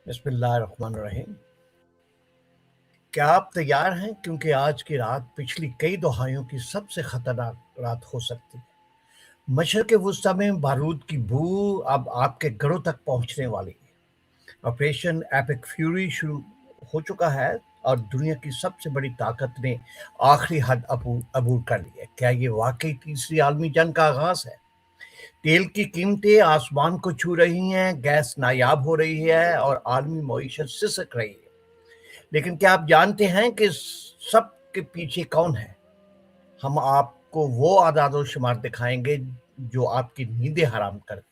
बिस्मिल्लाहिर्रहमानिर्रहीम। क्या आप तैयार हैं? क्योंकि आज की रात पिछली कई दहाइयों की सबसे खतरनाक रात हो सकती है। मशरिक़ वुस्ता में बारूद की बू अब आपके घरों तक पहुंचने वाली है। ऑपरेशन एपिक फ्यूरी शुरू हो चुका है और दुनिया की सबसे बड़ी ताकत ने आखिरी हद अबूर कर ली है। क्या ये वाकई तीसरी आलमी जंग का आगाज है? तेल की कीमतें आसमान को छू रही हैं, गैस नायाब हो रही है और आलमी मईशत सिसक रही है। लेकिन क्या आप जानते हैं कि सब के पीछे कौन है? हम आपको वो आदाद-ओ-शुमार दिखाएँगे जो आपकी नींदें हराम कर दें।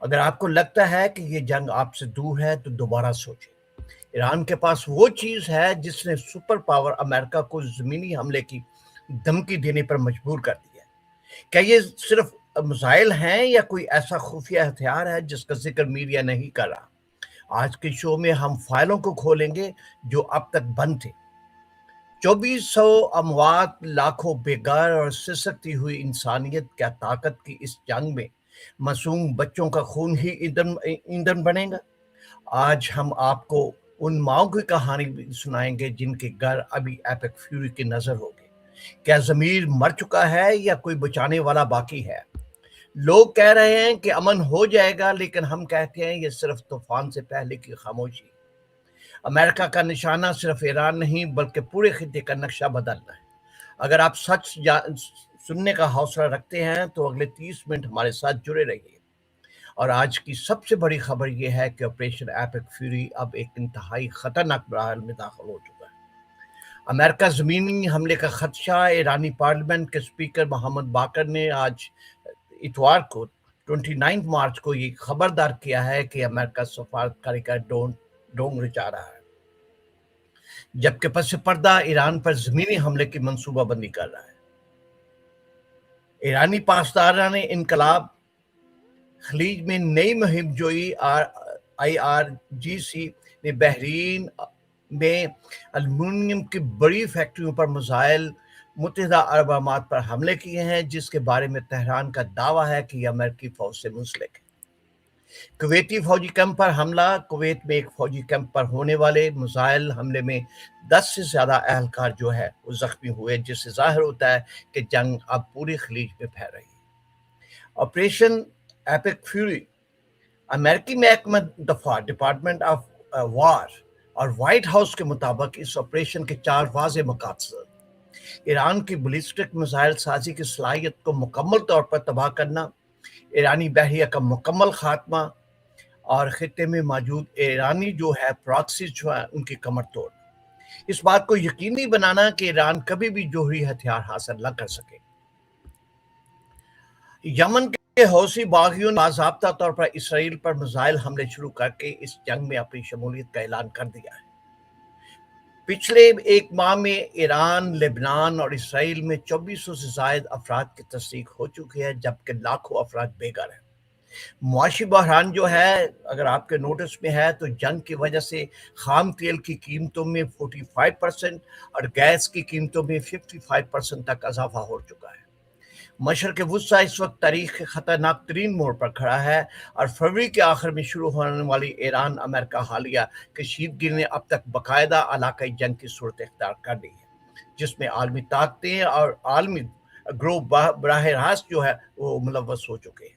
अगर आपको लगता है कि ये जंग आपसे दूर है तो दोबारा सोचें। ईरान के पास वो चीज़ है जिसने सुपर पावर अमेरिका को ज़मीनी हमले की धमकी देने पर मजबूर कर दिया है। क्या ये सिर्फ मिसाइल हैं या कोई ऐसा खुफिया हथियार है जिसका ज़िक्र मीडिया नहीं कर रहा? आज के शो में हम फाइलों को खोलेंगे जो अब तक बंद थे। 2400 अमवात, लाखों बेघर और सिसकती हुई इंसानियत। क्या ताकत की इस जंग में मासूम बच्चों का खून ही ईंधन बनेगा? आज हम आपको उन माँओं की कहानी भी सुनाएंगे जिनके घर अभी एपिक फ्यूरी की नजर होगी। क्या ज़मीर मर चुका है या कोई बचाने वाला बाकी है? लोग कह रहे हैं कि अमन हो जाएगा, लेकिन हम कहते हैं ये सिर्फ तूफान से पहले की खामोशी। अमेरिका का निशाना सिर्फ ईरान नहीं बल्कि पूरे खित्ते का नक्शा बदलना है। अगर आप सुनने का हौसला रखते हैं तो अगले 30 मिनट हमारे साथ जुड़े रहिए। और आज की सबसे बड़ी खबर यह है कि ऑपरेशन एपिक फ्यूरी अब एक इंतहाई खतरनाक बहर में दाखिल हो चुका है। अमेरिका ज़मीनी हमले का खदशा। ईरानी पार्लियामेंट के स्पीकर मोहम्मद बाकर ने आज इतवार को 29 मार्च को ये खबरदार किया है कि अमेरिका सफारतकारी का डोंग रचा रहा है, जबकि पस पर्दा ईरान पर ज़मीनी हमले की मंसूबाबंदी कर रहा है। ईरानी पासदारान इनकलाब खलीज में नई मुहिम जोई। IRGC ने बहरीन में एल्युमिनियम की बड़ी फैक्ट्रियों पर मिसाइल मुत्तहिदा अरब अमारात पर हमले किए हैं, जिसके बारे में तेहरान का दावा है कि यह अमेरिकी फौज से मुंसलिक है। कुवैती फौजी कैंप पर हमला। कुवैत में एक फौजी कैंप पर होने वाले मिसाइल हमले में 10 से ज्यादा अहलकार जो है वो जख्मी हुए, जिससे जाहिर होता है कि जंग अब पूरी खलीज में फैल रही है। Operation epic fury. अमेरिकी महकमा दफा डिपार्टमेंट ऑफ वार और व्हाइट हाउस के मुताबिक इस ऑपरेशन के 4 वाज़ेह मकासद: ईरान की बैलिस्टिक मिसाइल साजी की सलाहियत को मुकम्मल तौर पर तबाह करना, ईरानी बहरिया का मुकम्मल खात्मा और खित्ते में मौजूद ईरानी जो है प्रॉक्सी जो है उनकी कमर तोड़। इस बात को यकीनी बनाना कि ईरान कभी भी जोहरी हथियार हासिल न कर सके। यमन के हौसी बागियों ने बाज़ाब्ता तौर पर इसराइल पर मिसाइल हमले शुरू करके इस जंग में अपनी शमूलियत का ऐलान कर दिया है। पिछले एक माह में ईरान, लेबनान और इसराइल में 2400 से जायद अफराद की तस्दीक हो चुकी है, जबकि लाखों अफराद बेघर हैं। मुआशी बहरान जो है, अगर आपके नोटिस में है, तो जंग की वजह से खाम तेल की कीमतों में 45% और गैस की कीमतों में 55% तक इजाफा हो चुका है। मशरिक़ वुस्ता इस वक्त तारीख के खतरनाक तरीन मोड़ पर खड़ा है और फरवरी के आखिर में शुरू होने वाली ईरान अमेरिका हालिया कशीदगिरी ने अब तक बाकायदा इलाकाई जंग की सूरत इख्तियार कर ली है, जिसमें आलमी ताकतें और आलमी ग्रोह बराह रास्त जो है वो मुलव्वस हो चुके हैं।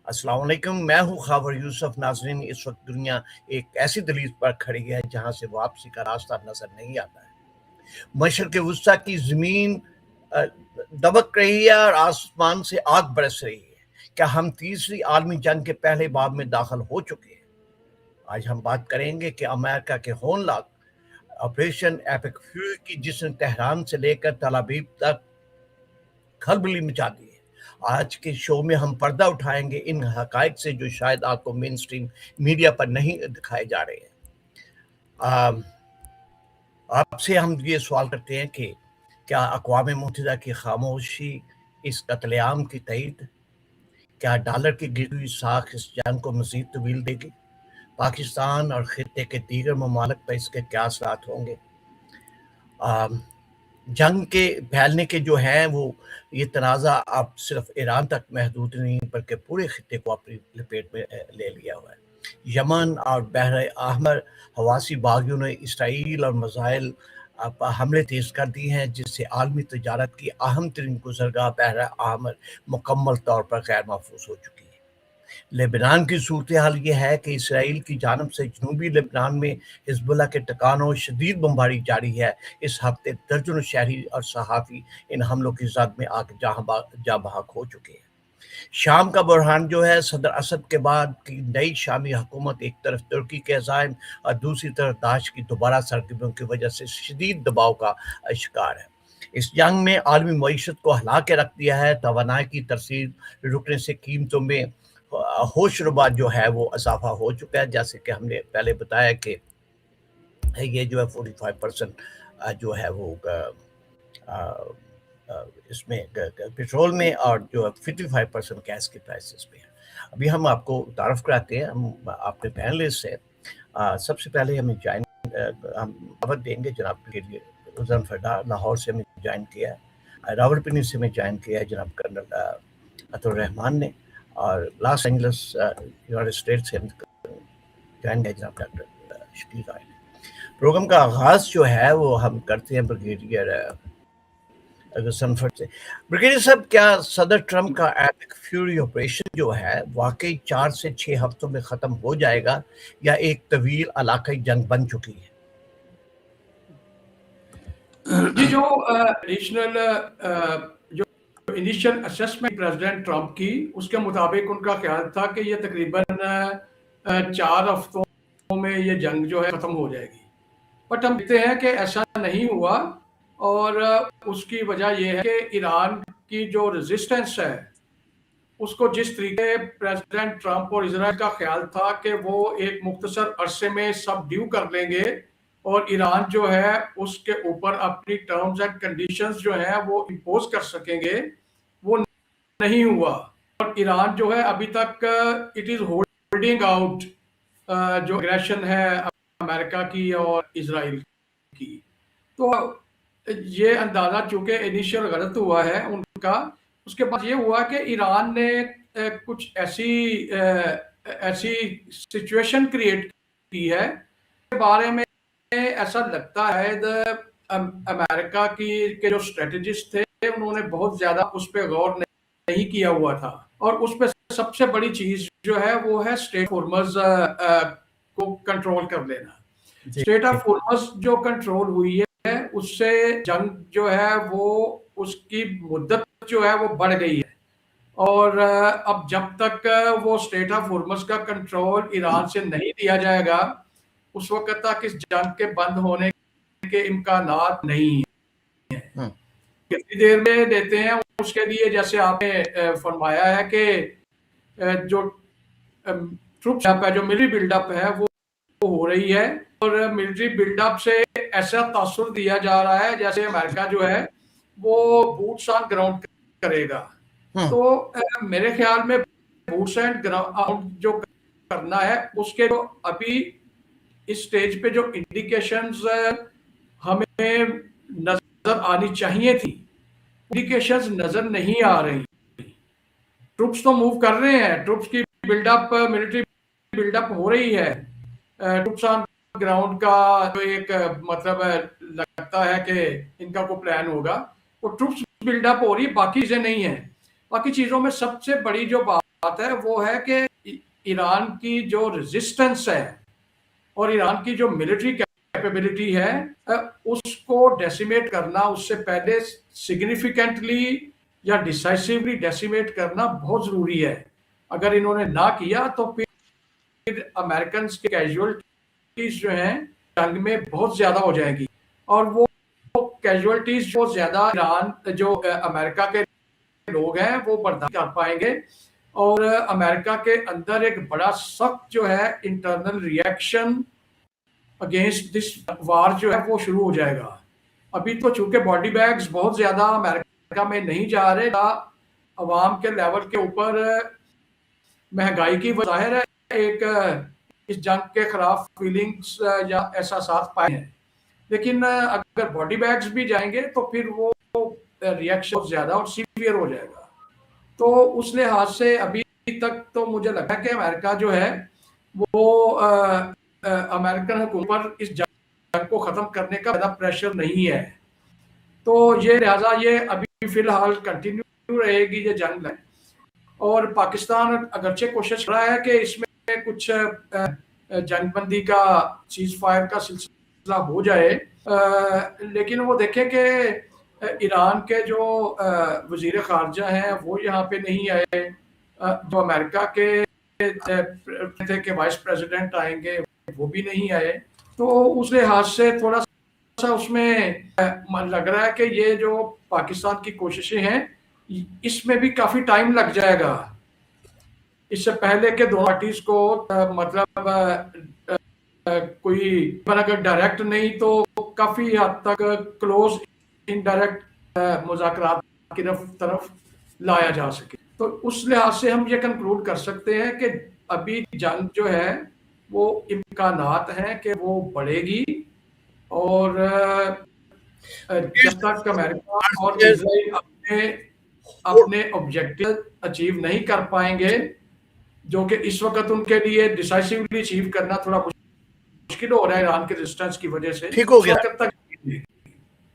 अस्सलाम वालेकुम, मैं हूँ खावर यूसुफ। नाज़रीन, इस वक्त दुनिया एक ऐसी दलील पर खड़ी है जहाँ से वापसी का रास्ता नजर नहीं आता है। मशरिक़ वुस्ता की ज़मीन दबक रही है और आसमान से आग बरस रही है। क्या हम तीसरी आलमी जंग के पहले बाब में दाखिल हो चुके हैं? आज हम बात करेंगे कि अमेरिका के होनहार ऑपरेशन एपिक फ्यूरी की, जिसने तेहरान से लेकर तल अवीव तक खलबली मचा दी है। आज के शो में हम पर्दा उठाएंगे इन हकायक से जो शायद आपको मेन स्ट्रीम मीडिया पर नहीं दिखाए जा रहे हैं। आपसे हम ये सवाल करते हैं कि क्या अक़वाम मुत्तहिदा की खामोशी इस कत्लेआम की तईद? क्या डॉलर की गिरी हुई साख इस जंग को मज़ीद तवील देगी? पाकिस्तान और खित्ते के दीगर ममालिक पर इसके क्या असरात होंगे? जंग के फैलने के जो हैं वो ये तनाज़ा अब सिर्फ ईरान तक महदूद नहीं बल्कि पूरे खित्ते को अपनी लपेट में ले लिया हुआ है। यमन और बहर अहमर हवासी बागियों ने इसराइल और मिसाइल पर हमले तेज कर दिए हैं, जिससे आलमी तजारत की अहम तरीन गुजरगाह बहर अहमर मुकम्मल तौर पर गैर महफूज हो चुकी है। लेबनान की सूरत हाल ये है कि इसराइल की जानब से जनूबी लेबनान में हिजबुल्लाह के ठिकानों शदीद बमबारी जारी है। इस हफ्ते दर्जनों शहरी और सहाफ़ी इन हमलों की जद में आके जहाँ बहक हो चुके हैं। शाम का बुरहान जो है, सदर असद के बाद की नई शामी हुकूमत एक तरफ तुर्की के अज़ाइम और दूसरी तरफ दाश की दोबारा सरगर्मियों की वजह से शदीद दबाव का शिकार है। इस जंग में आलमी मईशत को हिला के रख दिया है। तवानाई की तरसील रुकने से कीमतों में होशरुबा जो है वो इजाफा हो चुका है। जैसे कि हमने पहले बताया कि ये जो है 45% जो है वो इसमें पेट्रोल में और जो 55% गैस के प्राइसेस पे है। अभी हम आपको तारफ़ कराते हैं हम अपने पैनलिस्ट से। सबसे पहले हमें हम खबर देंगे जनाब के लिए उज़न फरदा लाहौर से हमें ज्वाइन किया है, रावलपिंडी से हमें ज्वाइन किया है जनाब कर्नल अतुर रहमान ने, और लॉस एंजल्स यूनाइटेड स्टेट्स से ज्वाइन किया जनाब डॉक्टर शकील राय ने। प्रोग्राम का आगाज़ जो है वो हम करते हैं ब्रिगेडियर सनफर्ड से। ब्रिगेडियर साहब, क्या सदर ट्रंप का एपिक फ्यूरी ऑपरेशन जो है वाकई 4 से 6 हफ्तों में ख़त्म हो जाएगा या एक तवील इलाकाई जंग बन चुकी है? जी, जो इनिशियल असेसमेंट प्रेसिडेंट ट्रंप की, उसके मुताबिक उनका ख्याल था कि ये तकरीबन 4 हफ्तों में ये जंग जो है ख़त्म हो जाएगी। बट हम देखते हैं कि ऐसा नहीं हुआ, और उसकी वजह यह है कि ईरान की जो रेजिस्टेंस है उसको जिस तरीके प्रेसिडेंट ट्रंप और इजराइल का ख्याल था कि वो एक मुख्तसर अरसे में सब ड्यू कर लेंगे और ईरान जो है उसके ऊपर अपनी टर्म्स एंड कंडीशंस जो है वो इम्पोज कर सकेंगे, वो नहीं हुआ। और ईरान जो है अभी तक इट इज होल्डिंग आउट जो एग्रेशन है अमेरिका की और इजराइल की। तो ये अंदाजा चूंकि इनिशियल गलत हुआ है उनका, उसके बाद ये हुआ कि ईरान ने कुछ ऐसी सिचुएशन क्रिएट की है के बारे में ऐसा लगता है अमेरिका के जो स्ट्रेटेजिस्ट थे उन्होंने बहुत ज्यादा उस पर गौर नहीं किया हुआ था। और उस पर सबसे बड़ी चीज जो है वो है स्ट्रेट ऑफ होर्मुज को कंट्रोल कर लेना। स्ट्रेट ऑफ होर्मुज जो कंट्रोल हुई है उससे जंग जो है वो उसकी मुद्दत जो है वो बढ़ गई है। और अब जब तक वो स्ट्रेट ऑफ होर्मुज का कंट्रोल ईरान से नहीं दिया जाएगा उस वक्त तक इस जंग के बंद होने के इम्कानात नहीं है। कितनी देर में देते हैं उसके लिए, जैसे आपने फरमाया है कि जो ट्रूप्स है, जो मिलिट्री बिल्डअप है वो हो रही है, और मिलिट्री बिल्डअप से ऐसा तासुर दिया जा रहा है जैसे अमेरिका जो है वो बूट्स ऑन ग्राउंड करेगा। तो मेरे ख्याल में बूट्स एंड ग्राउंड जो करना है उसके जो अभी इस स्टेज पे जो इंडिकेशंस हमें नजर आनी चाहिए थी, इंडिकेशंस नजर नहीं आ रही। ट्रूप्स तो मूव कर रहे हैं, ट्रूप्स की बिल्डअप, मिलिट्री बिल्डअप हो रही है, ट्रूप्स ऑन ग्राउंड का जो एक मतलब लगता है कि इनका कोई प्लान होगा, वो ट्रूप्स बिल्डअप हो रही है, बाकी चीजें नहीं है। बाकी चीजों में सबसे बड़ी जो बात है वो है कि ईरान की जो रेजिस्टेंस है और ईरान की जो मिलिट्री कैपेबिलिटी है उसको डेसिमेट करना, उससे पहले सिग्निफिकेंटली या डिसाइसिवली डेसिमेट करना बहुत जरूरी है। अगर इन्होंने ना किया तो फिर अमेरिकन के कैजुअलिटीज जो हैं जंग में बहुत ज्यादा हो जाएगी, और वो कैजुअलिटीज जो ज्यादा ईरान जो अमेरिका के लोग हैं वो बर्दाश्त कर पाएंगे, और अमेरिका के अंदर एक बड़ा सख्त जो है इंटरनल रिएक्शन अगेंस्ट दिस वार जो है वो शुरू हो जाएगा। अभी तो चूंकि बॉडी बैग्स बहुत ज्यादा अमेरिका में नहीं जा रहे, अवाम के लेवल के ऊपर महंगाई की वजह है एक इस जंग के खिलाफ फीलिंग्स या एहसास पाए हैं, लेकिन अगर बॉडी बैग्स भी जाएंगे तो फिर वो रिएक्शन ज्यादा और सीवियर हो जाएगा। तो उस लिहाज से अभी तक तो मुझे लगता है कि अमेरिका जो है वो अमेरिकन हुकूमत पर इस जंग को ख़त्म करने का ज़्यादा प्रेशर नहीं है। तो ये लिहाजा ये अभी फ़िलहाल कंटिन्यू रहेगी ये जंग है। और पाकिस्तान अगरचे कोशिश कर रहा है कि इसमें कुछ जंगबंदी का सीज़ फायर का सिलसिला हो जाए, लेकिन वो देखें कि ईरान के जो वज़ीर ख़ारजा हैं वो यहाँ पे नहीं आए, जो अमेरिका के थे कि वाइस प्रेसिडेंट आएंगे वो भी नहीं आए। तो उस लिहाज से थोड़ा सा उसमें मन लग रहा है कि ये जो पाकिस्तान की कोशिशें हैं इसमें भी काफ़ी टाइम लग जाएगा। इससे पहले के दोनों पार्टीज को मतलब कोई अगर डायरेक्ट नहीं तो काफी हद तक क्लोज इनडायरेक्ट मुज़ाकरात की तरफ लाया जा सके। तो उस लिहाज से हम ये कंक्लूड कर सकते हैं कि अभी जंग जो है वो इम्कानात हैं कि वो बढ़ेगी, और जब तक अमेरिका और इजराइल अपने अपने ऑब्जेक्टिव अचीव नहीं कर पाएंगे, जो कि इस वक्त उनके लिए डिसाइसिवली अचीव करना थोड़ा मुश्किल हो रहा है ईरान के रेजिस्टेंस की वजह से, ठीक हो गया, तक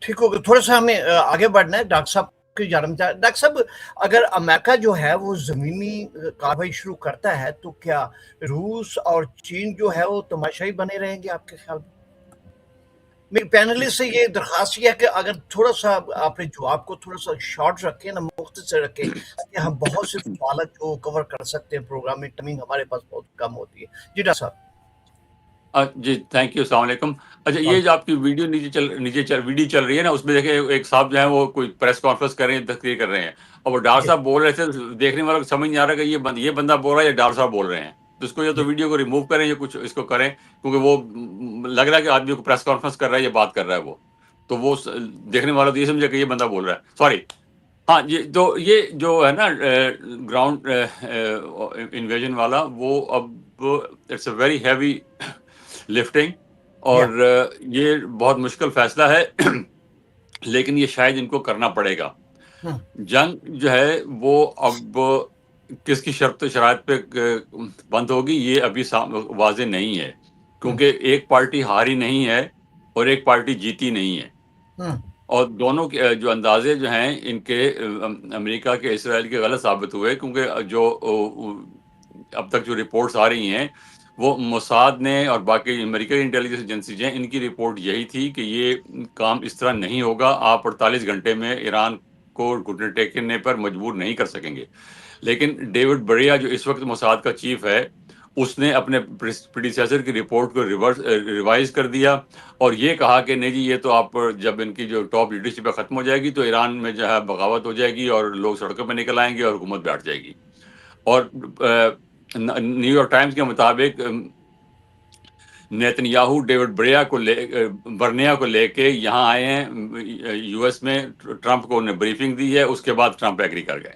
ठीक हो गया। थोड़ा सा हमें आगे बढ़ना है डॉक्टर साहब की जानब। डॉक्टर साहब, अगर अमेरिका जो है वो जमीनी कार्रवाई शुरू करता है तो क्या रूस और चीन जो है वो तमाशाई बने रहेंगे आपके ख्याल में? मेरी पैनलिस्ट से ये दरखास्त है कि अगर थोड़ा सा अपने जवाब को थोड़ा सा शॉर्ट रखें ना, मुख्तसर रखें, कि हम बहुत से सवाल जो कवर कर सकते हैं प्रोग्राम में, टाइमिंग हमारे पास बहुत कम होती है। जी डॉक्टर साहब। जी थैंक यू, अस्सलाम वालेकुम। अच्छा, ये जो आपकी वीडियो वीडियो चल रही है ना, उसमें देखिए एक साहब जो है वो कोई प्रेस कॉन्फ्रेंस कर रहे हैं, तकरीर कर रहे हैं, और वो डॉक्टर साहब बोल रहे थे, देखने वालों को समझ नहीं आ रहा कि ये बंदा बोल रहा है या डॉक्टर साहब बोल रहे हैं। तो इसको या तो वीडियो को रिमूव करें या कुछ इसको करें, क्योंकि वो लग रहा है कि आदमी को प्रेस कॉन्फ्रेंस कर रहा है या बात कर रहा है वो, तो वो देखने वाला तो ये समझे कि ये बंदा बोल रहा है। सॉरी। हाँ, ये जो है ना ग्राउंड इन्वेजन वाला, वो अब it's a very heavy lifting, और ये बहुत मुश्किल फैसला है लेकिन ये शायद इनको करना पड़ेगा। जंग जो है वो अब किसकी शर्त शराइत पे बंद होगी ये अभी वाजे नहीं है, क्योंकि एक पार्टी हारी नहीं है और एक पार्टी जीती नहीं है, और दोनों के जो अंदाजे जो हैं इनके अमेरिका के इसराइल के गलत साबित हुए, क्योंकि जो अब तक जो रिपोर्ट्स आ रही हैं वो मोसाद ने और बाकी अमेरिकन इंटेलिजेंस एजेंसीज हैं, इनकी रिपोर्ट यही थी कि ये काम इस तरह नहीं होगा, आप 48 घंटे में ईरान को घुटने टेकने पर मजबूर नहीं कर सकेंगे। लेकिन डेविड बरिया जो इस वक्त मोसाद का चीफ है, उसने अपने प्रीडिसेसर की रिपोर्ट को रिवाइज कर दिया और ये कहा कि नहीं जी, ये तो आप जब इनकी जो टॉप लीडरशिप खत्म हो जाएगी तो ईरान में जो है बगावत हो जाएगी और लोग सड़कों पर निकल आएंगे और हुकूमत बैठ जाएगी। और न्यूयॉर्क टाइम्स के मुताबिक नेतन्याहू डेविड बर्निया को लेके यहाँ आए हैं यूएस में, ट्रंप को उन्हें ब्रीफिंग दी है, उसके बाद ट्रंप एग्री कर गए।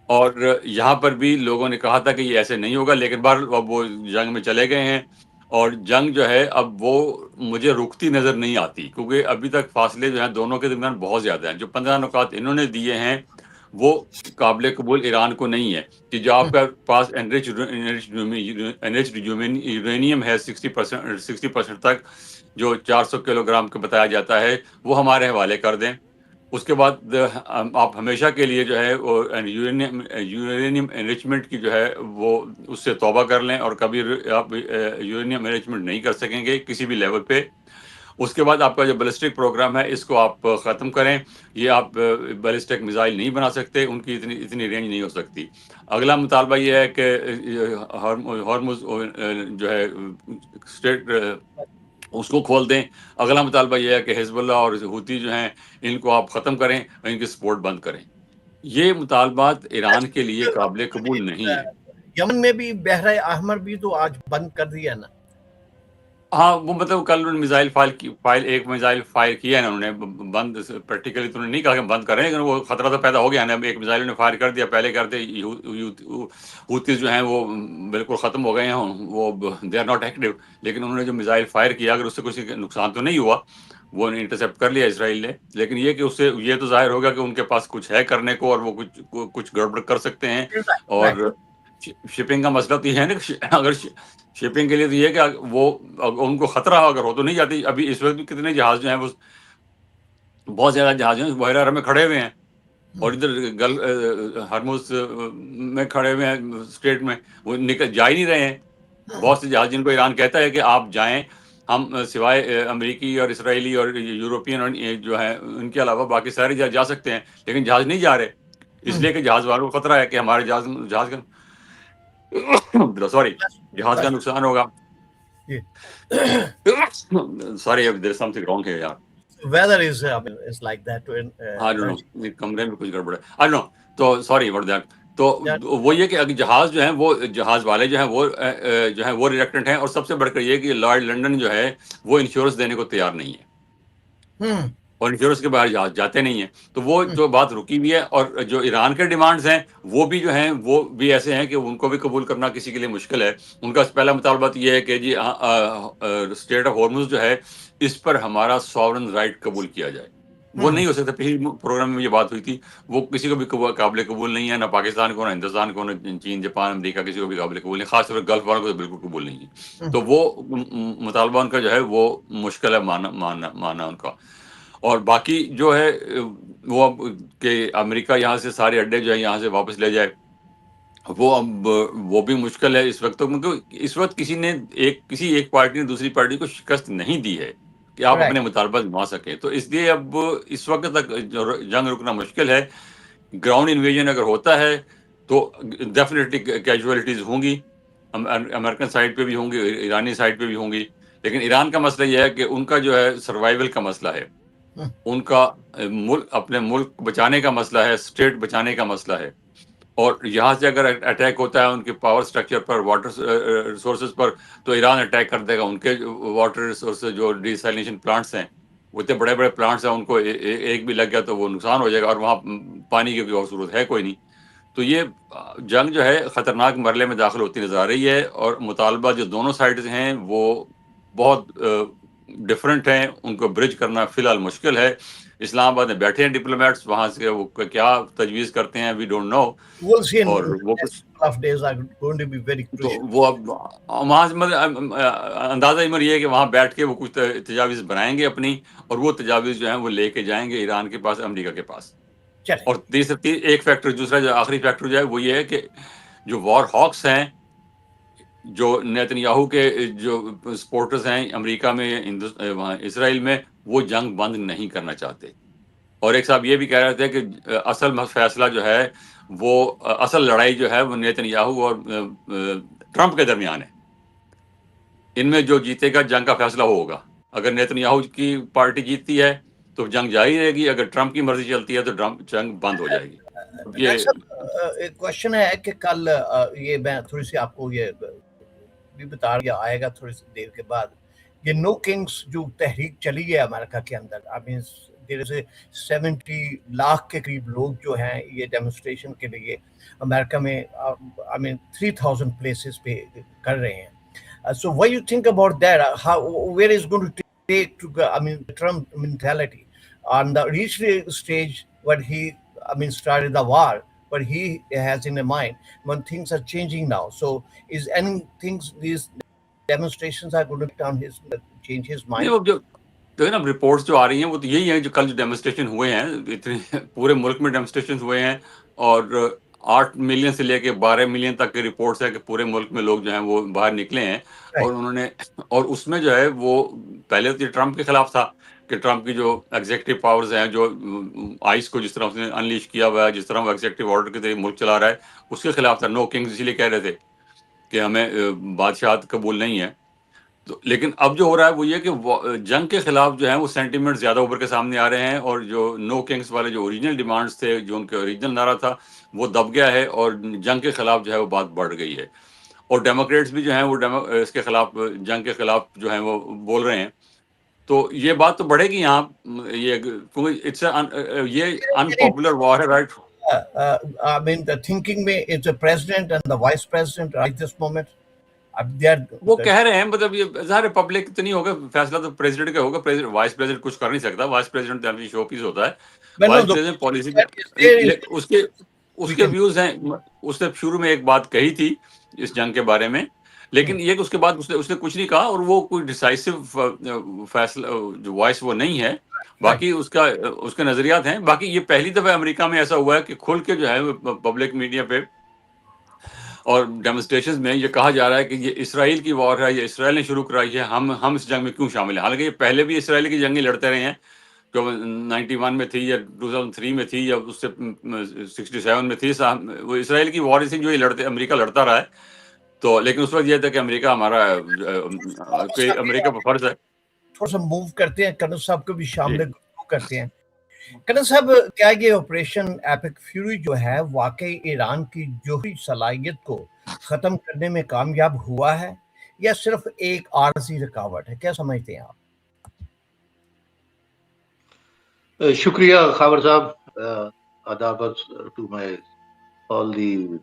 और यहाँ पर भी लोगों ने कहा था कि ये ऐसे नहीं होगा, लेकिन बार अब वो जंग में चले गए हैं, और जंग जो है अब वो मुझे रुकती नजर नहीं आती, क्योंकि अभी तक फासले जो हैं दोनों के दरमियान बहुत ज्यादा हैं। जो 15 नुकात इन्होंने दिए हैं वो काबिल कबूल ईरान को नहीं है, कि जो आपका पास एनरिच यूरेनियम है 60% तक, जो 400 किलोग्राम का बताया जाता है, वो हमारे हवाले कर दें। उसके बाद आप हमेशा के लिए जो है वो यूरेनियम एनरिचमेंट की जो है वो उससे तौबा कर लें, और कभी आप यूरेनियम एनरिचमेंट नहीं कर सकेंगे किसी भी लेवल पे। उसके बाद आपका जो बैलिस्टिक प्रोग्राम है इसको आप ख़त्म करें, ये आप बैलिस्टिक मिसाइल नहीं बना सकते, उनकी इतनी रेंज नहीं हो सकती। अगला मुतालबा ये है कि हॉर्मुज जो है स्ट्रेट उसको खोल दें। अगला मुतालबा यह है कि हिजबुल्लाह और हूती जो हैं इनको आप ख़त्म करें और इनकी सपोर्ट बंद करें। ये मुतालबात ईरान के लिए काबिल कबूल नहीं है। यमन में भी बहरा अहमर भी तो आज बंद कर दिया ना। हाँ, वो मतलब कल उन्होंने एक मिसाइल फायर किया है ना उन्होंने, बंद प्रैक्टिकली तो उन्होंने नहीं कहा कि बंद करें, लेकिन वो खतरा तो पैदा हो गया ना। एक मिसाइल उन्होंने फायर कर दिया, पहले करते हूतीज जो हैं वो बिल्कुल ख़त्म हो गए हैं, वो दे आर नॉट एक्टिव, लेकिन उन्होंने जो मिसाइल फायर किया अगर उससे कुछ नुकसान तो नहीं हुआ, वो इंटरसेप्ट कर लिया इसराइल ने। लेकिन ये कि उससे ये तो जाहिर होगा कि उनके पास कुछ है करने को और वो कुछ गड़बड़ कर सकते हैं। और शिपिंग का मसला तो ये है ना कि अगर शिपिंग के लिए तो ये है कि वो उनको खतरा अगर हो तो नहीं जाती। अभी इस वक्त कितने जहाज जो हैं वो बहुत ज्यादा जहाज हैं बहरा अरब में खड़े हुए हैं और इधर गल हरमुज में खड़े हुए हैं स्ट्रेट में, वो निकल जा ही नहीं रहे हैं। बहुत से जहाज जिनको ईरान कहता है कि आप जाएं, हम सिवाय अमेरिकी और इसराइली और यूरोपियन और ये जो है उनके अलावा बाकी सारे जहाज जा सकते हैं, लेकिन जहाज नहीं जा रहे इसलिए कि जहाज वालों को खतरा है कि हमारे जहाज का सॉरी जहाज का नुकसान होगा। Sorry there is something wrong here यार। Weather is is like that in I don't know, कमरे में कुछ गड़बड़ है, आई डोंट नो, तो सॉरी अबाउट दैट। तो वो ये कि अगर जहाज जो है वो जहाज वाले जो है वो जो है वो रिलेक्टेंट हैं, और सबसे बढ़कर ये कि लॉर्ड लंदन जो है वो इंश्योरेंस देने को तैयार नहीं है और इंश्योरेंस के बाहर जहाज जाते नहीं है। तो वो जो बात रुकी हुई है, और जो ईरान के डिमांड्स हैं वो भी जो हैं वो भी ऐसे हैं कि उनको भी कबूल करना किसी के लिए मुश्किल है। उनका पहला मुतालबा तो ये है कि जी स्टेट ऑफ हॉर्मुज जो है इस पर हमारा सॉवरन राइट कबूल किया जाए। वो नहीं हो सकता। पिछले प्रोग्राम में ये बात हुई थी, वो किसी को भी काबिल कबूल नहीं है, ना पाकिस्तान को, ना हिंदुस्तान को, ना चीन, जापान, अमेरिका, किसी को भी काबिल कबूल नहीं, खासतौर पर गल्फ वालों को तो बिल्कुल कबूल नहीं है। तो वो मुतालबा उनका जो है वो मुश्किल है माना उनका। और बाकी जो है वो अब कि अमेरिका यहाँ से सारे अड्डे जो है यहाँ से वापस ले जाए, वो अब वो भी मुश्किल है इस वक्त। तो क्योंकि इस वक्त किसी एक पार्टी ने दूसरी पार्टी को शिकस्त नहीं दी है कि आप अपने मुतालबा निभा सकें। तो इसलिए अब इस वक्त तक जंग रुकना मुश्किल है। ग्राउंड इन्वेजन अगर होता है तो डेफिनेटली कैजुअलिटीज होंगी, अमेरिकन साइड पे भी होंगी, ईरानी साइड पे भी होंगी। लेकिन ईरान का मसला यह है कि उनका जो है सर्वाइवल का मसला है, उनका अपने मुल्क बचाने का मसला है, स्टेट बचाने का मसला है। और यहाँ से अगर अटैक होता है उनके पावर स्ट्रक्चर पर, वाटर रिसोर्सेज पर, तो ईरान अटैक कर देगा उनके वाटर रिसोर्सेज, जो डिसैलिनेशन प्लांट्स हैं, वो इतने बड़े बड़े प्लांट्स हैं, उनको एक भी लग गया तो वो नुकसान हो जाएगा, और वहाँ पानी की कोई जरूरत है कोई नहीं। तो ये जंग जो है ख़तरनाक मरले में दाखिल होती नजर आ रही है, और मुतालबा जो दोनों साइड हैं वो बहुत डिफरेंट हैं, उनको ब्रिज करना फिलहाल मुश्किल है। इस्लामाबाद में बैठे हैं डिप्लोमेट्स, वहां से वो क्या तजवीज करते हैं वी डोंट नो। और वो तो वो अब वहां से मतलब अंदाजा इमर ये है कि वहां बैठ के वो कुछ तजावीज बनाएंगे अपनी, और वो तजावीज जो है वो लेके जाएंगे ईरान के पास, अमेरिका के पास। और एक फैक्टर, दूसरा जो आखिरी फैक्टर जो है वो ये है कि जो वॉर हॉक्स हैं, जो नेतन्याहू के जो सपोर्टर्स हैं अमेरिका में, वहाँ इसराइल में, वो जंग बंद नहीं करना चाहते। और एक साहब ये भी कह रहे थे कि असल फैसला जो है वो असल लड़ाई जो है वो नेतन्याहू और ट्रंप के दरमियान है। इनमें जो जीतेगा जंग का फैसला होगा। अगर नेतन्याहू की पार्टी जीतती है तो जंग जारी रहेगी, अगर ट्रंप की मर्जी चलती है तो जंग बंद हो जाएगी। ये एक क्वेश्चन है कि कल ये मैं थोड़ी सी आपको ये भी बता रहा, आएगा थोड़ी सी देर के बाद, ये नो किंग्स जो तहरीक चली है अमेरिका के अंदर, I mean there is 70 lakh के करीब लोग जो हैं ये डेमोन्स्ट्रेशन के लिए अमेरिका में आई मीन 3000 प्लेसेस पे कर रहे हैं। So what do you think about that? Where is going to take to, I mean, Trump mentality on the initial stage when he, I mean, started the war, but he has in mind when things are changing now. So is any things these demonstrations are going to change his mind? तो ना reports जो आ रही हैं वो तो यही है, जो कल जो डेमोन्स्ट्रेशन हुए हैं, इतने पूरे मुल्क में डेमोन्स्ट्रेशन हुए हैं, और 8 मिलियन से लेके 12 मिलियन तक की रिपोर्ट्स है कि पूरे मुल्क में लोग जो हैं वो बाहर निकले हैं। और उन्होंने, और उसमें जो है वो पहले तो ट्रंप के खिलाफ था कि ट्रंप की जो एग्जीक्यूटिव पावर्स हैं, जो आइस को जिस तरह उसने अनलीश किया हुआ है, जिस तरह वो एग्जीक्यूटिव ऑर्डर के तरीके मुल्क चला रहा है, उसके खिलाफ था। नो किंग्स इसीलिए कह रहे थे कि हमें बादशाहत कबूल नहीं है। तो लेकिन अब जो हो रहा है वो ये कि जंग के खिलाफ जो है वो सेंटीमेंट ज्यादा उभर के सामने आ रहे हैं, और जो नो किंग्स वाले जो ओरिजिनल डिमांड्स थे, जो उनके ओरिजिनल नारा था, वो दब गया है, और जंग के खिलाफ जो है वो बात बढ़ गई है। और डेमोक्रेट्स भी जो हैं वो इसके खिलाफ, जंग के खिलाफ जो है वो बोल रहे हैं। तो ये बात तो बढ़ेगी यहाँ, ये इट्स ये अनपॉपुलर वॉर है, right? I mean, the thinking में it's the president and the vice president right this moment. वो कह रहे हैं, मतलब ये ज़ाहिर पब्लिक तो नहीं होगा, फैसला तो प्रेसिडेंट का होगा। वाइस प्रेसिडेंट कुछ कर नहीं सकता, वाइस प्रेसिडेंट तो शो पीस होता है। वाइस प्रेसिडेंट पॉलिसी उसके व्यूज हैं। उसने शुरू में एक बात कही थी इस जंग के बारे में, लेकिन ये कि उसके बाद उसने कुछ नहीं कहा, और वो कोई डिसाइसिव फैसला जो वॉइस वो नहीं है। बाकी उसके नजरियात हैं। बाकी ये पहली दफा अमेरिका में ऐसा हुआ है कि खुल के जो है पब्लिक मीडिया पे और डेमोन्स्ट्रेशंस में ये कहा जा रहा है कि ये इसराइल की वॉर है, ये इसराइल ने शुरू कराई है, हम इस जंग में क्यों शामिल हैं। हालांकि ये पहले भी इसराइल की जंगें लड़ते रहे हैं, जो 91 में थी या 2003 में थी या उससे 67 में थी। वो इसराइल की वॉर जो ये लड़ते अमेरिका लड़ता रहा है। तो लेकिन उस वक्त यह था कि अमेरिका हमारा अमेरिका पर फर्ज है। थोड़ा सा मूव करते हैं, कर्नल साहब को भी शामिल करते हैं। कर्नल साहब, क्या ये ऑपरेशन एपिक फ्यूरी जो है वाकई ईरान की जोहरी सलाहियत को खत्म करने में कामयाब हुआ है या सिर्फ एक आर्जी रुकावट है? क्या समझते हैं आप? शुक्रिया खावर साहब। अदाब टू माय ऑल दी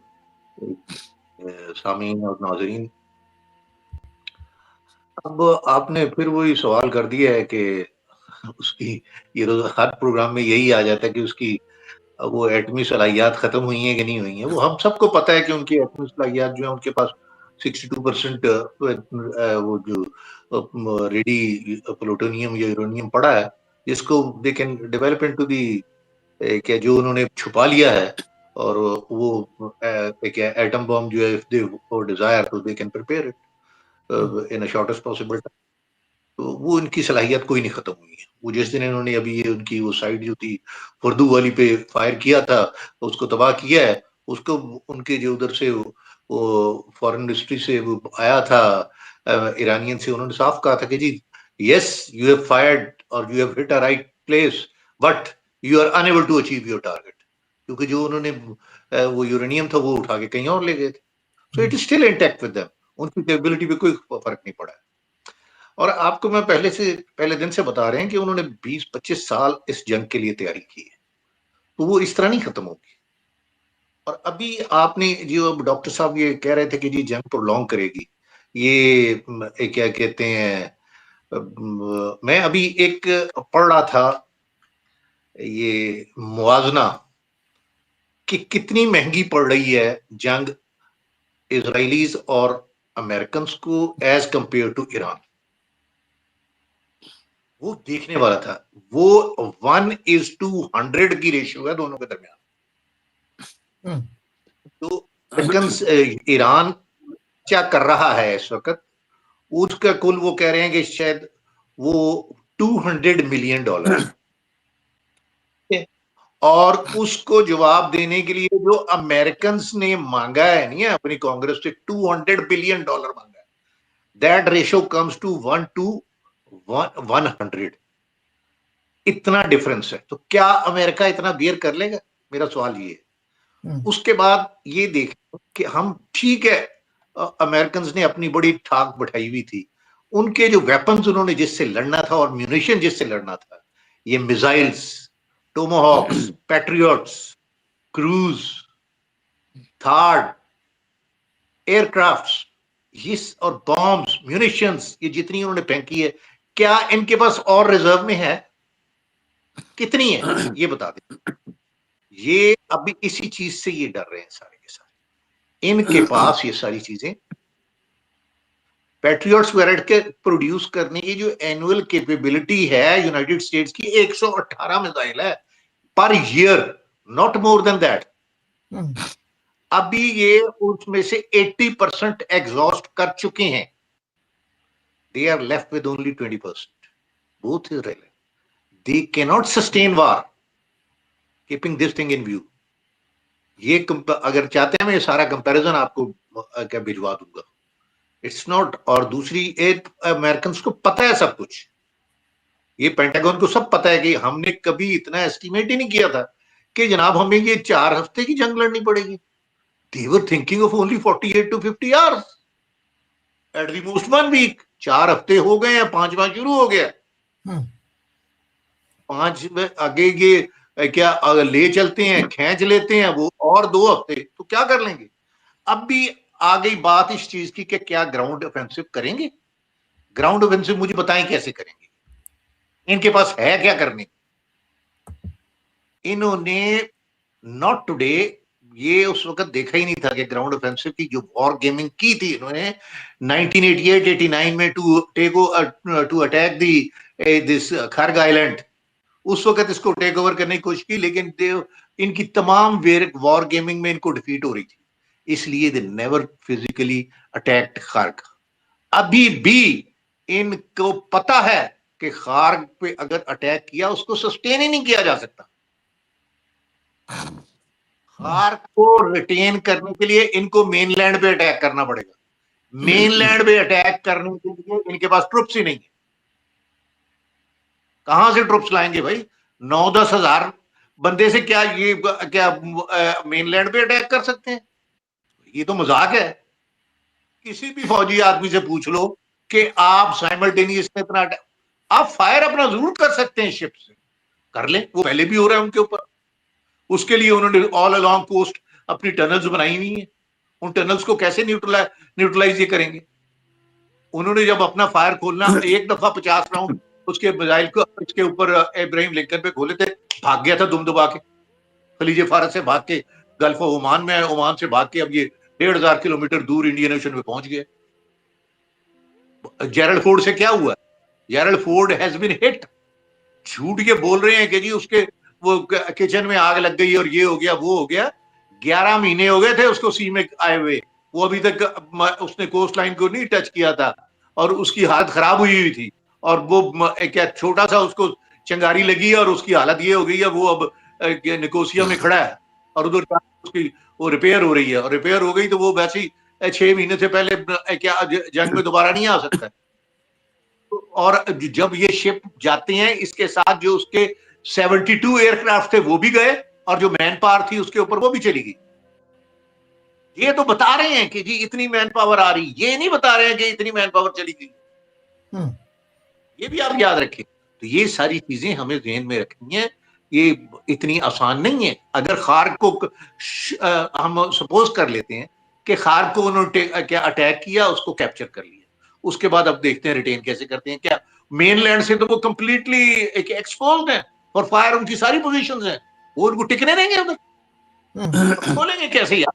सामीन और नाज़रीन। अब आपने फिर वही सवाल कर दिया है कि उसकी, ये हर प्रोग्राम में यही आ जाता है कि उसकी वो एटमी सलाहियात खत्म हुई हैं कि नहीं हुई हैं। वो हम सबको पता है कि उनकी एटमी सलाहियात जो है, उनके पास 62% वो जो रेडी प्लूटोनियम या यूरेनियम पड़ा है, जिसको they can develop into the, क्या जो उन्होंने छुपा लिया है, और वो क्या एटम बॉम्ब जो है, इफ दे डिजायर तो they can prepare it in a shortest possible time. तो वो इनकी सलाहियत कोई नहीं खत्म हुई है। वो जिस दिन इन्होंने अभी ये उनकी वो साइड जो थी फुर्दू वाली पे फायर किया था, उसको तबाह किया है। उसको उनके जो उधर से वो फॉरेन मिनिस्ट्री से वो आया था ईरानियन से, उन्होंने साफ कहा था कि जी यस यू हैव फायर्ड और you have hit a right place, but you are unable to achieve your target, क्योंकि जो उन्होंने वो यूरेनियम था वो उठा के कहीं और ले गए थे। So it is still intact with them. उनकी कैपेबिलिटी पे कोई फर्क नहीं पड़ा है। और आपको मैं पहले दिन से बता रहे हैं कि उन्होंने 20-25 साल इस जंग के लिए तैयारी की है, तो वो इस तरह नहीं खत्म होगी। और अभी आपने जो डॉक्टर साहब ये कह रहे थे कि जी जंग प्रोलॉन्ग करेगी, ये क्या कहते हैं, मैं अभी एक पढ़ रहा था ये मुआवजना कि कितनी महंगी पड़ रही है जंग इजराइलीज और अमेरिकन को एज कंपेयर टू ईरान। वो देखने वाला था। वो 1:100 की रेशियो है दोनों के दरमियान। तो अमेरिकन ईरान क्या कर रहा है इस वक्त, उसका कुल वो कह रहे हैं कि शायद वो $200 मिलियन, और उसको जवाब देने के लिए जो अमेरिकन ने मांगा है, नहीं है अपनी कांग्रेस से, $200 बिलियन मांगा है। That ratio comes to 1:100। इतना डिफरेंस है। तो क्या अमेरिका इतना बियर कर लेगा? मेरा सवाल ये है। उसके बाद ये देखें कि हम, ठीक है, अमेरिकन ने अपनी बड़ी ठाक बैठाई हुई थी, उनके जो वेपन्स उन्होंने जिससे लड़ना था और म्यूनिशन जिससे लड़ना था, ये missiles, Tomahawks, Patriots, cruise, THAAD, aircrafts, ये और बॉम्ब्स, म्यूनिशंस, ये जितनी उन्होंने फेंकी है, क्या इनके पास और रिजर्व में है? कितनी है ये बता दें। ये अभी इसी चीज से ये डर रहे हैं सारे के सारे। इनके पास ये सारी चीजें, पैट्रियट्स वगैरह के प्रोड्यूस करने की जो एनुअल कैपेबिलिटी है यूनाइटेड स्टेट्स की, 118 मिसाइल है per year, not more than that. अभी ये उसमें से 80% एग्जॉस्ट कर चुके हैं। They are left with only 20%। Both is relevant. They cannot sustain war keeping this thing in view. ये अगर चाहते हैं मैं ये सारा कंपैरिजन आपको क्या भिजवा दूंगा। It's not. और दूसरी एक, अमेरिकन को पता है सब कुछ, ये पेंटागन को सब पता है कि हमने कभी इतना एस्टिमेट ही नहीं किया था कि जनाब हमें ये 4 हफ्ते की जंग लड़नी पड़ेगी। They were thinking of only 48 to 50 hours at the most 1 week। 4 हफ्ते हो गए हैं, 5वां शुरू हो गया। 5 में आगे ये क्या ले चलते हैं, खींच लेते हैं वो, और 2 हफ्ते तो क्या कर लेंगे। अब भी आ गई बात इस चीज की कि क्या ग्राउंड ऑफेंसिव करेंगे। ग्राउंड ऑफेंसिव मुझे बताएं कैसे करेंगे, इनके पास है क्या करने। इन्होंने नॉट टुडे, ये उस वक्त देखा ही नहीं था कि ग्राउंड ऑफेंसिव की जो वॉर गेमिंग की थी इन्होंने 1988-89 में to attack this Kharg island, उस वक्त इसको टेक ओवर करने की कोशिश की, लेकिन इनकी तमाम वॉर गेमिंग में इनको डिफीट हो रही थी, इसलिए they never physically attacked Kharg. अभी भी इनको पता है कि खार्ग पे अगर अटैक किया उसको सस्टेन ही नहीं किया जा सकता। खार्ग को रिटेन करने के लिए इनको मेनलैंड पे अटैक करना पड़ेगा। मेनलैंड पे अटैक करने के लिए इनके पास ट्रुप्स ही नहीं है। कहां से ट्रुप्स लाएंगे भाई? 9-10 हजार बंदे से क्या मेनलैंड पे अटैक कर सकते हैं? ये तो मजाक है। किसी भी फौजी आदमी से पूछ लो कि आप साइमल्टेनियस इतना आप फायर अपना जरूर कर सकते हैं, शिप से कर लें, वो पहले भी हो रहा है उनके ऊपर। उसके लिए उन्होंने ऑल अलोंग कोस्ट अपनी टनल्स बनाई हुई हैं, उन टनल्स को कैसे न्यूट्रलाइज ये करेंगे? उन्होंने जब अपना फायर खोलना एक दफा 50 राउंड उसके मिसाइल को इसके ऊपर इब्राहिम लिंकन पे खोले थे, भाग गया था दुम दुबा के, खलीजे फारस से भाग के गल्फ ऑफ ओमान में, ओमान से भाग के अब ये 1500 किलोमीटर दूर इंडियन ओशन में पहुंच गए। जेरल्ड फोर्ड से क्या हुआ? Gerald Ford has been hit. झूठ ये बोल रहे हैं कि जी उसके वो किचन में आग लग गई और ये हो गया वो हो गया। 11 महीने हो गए थे उसको सी में आए हुए, वो अभी तक उसने कोस्ट लाइन को नहीं टच किया था और उसकी हालत खराब हुई थी, और वो क्या छोटा सा उसको चंगारी लगी और उसकी हालत ये हो गई है, वो अब निकोसिया में खड़ा है और उधर उसकी वो रिपेयर हो रही है, और रिपेयर हो गई तो वो वैसे ही 6 महीने से पहले क्या जंग में दोबारा नहीं आ सकता है। और जब ये शिप जाते हैं इसके साथ जो उसके 72 एयरक्राफ्ट थे वो भी गए, और जो मैन पावर थी उसके ऊपर वो भी चली गई। ये तो बता रहे हैं कि जी इतनी मैन पावर आ रही, ये नहीं बता रहे हैं कि इतनी मैन पावर चली गई। ये भी आप याद रखें। तो ये सारी चीजें हमें ध्यान में रखनी है, ये इतनी आसान नहीं है। अगर खार्ग को हम सपोज कर लेते हैं कि खार्ग को उन्होंने क्या अटैक किया, उसको कैप्चर कर लिया, उसके बाद अब देखते हैं रिटेन कैसे करते हैं। क्या मेनलैंड से तो वो कंप्लीटली एक्सपोज्ड है और फायर, उनकी सारी पोजीशंस हैं, वो उनको टिकने देंगे उधर? बोलेंगे कैसे यार,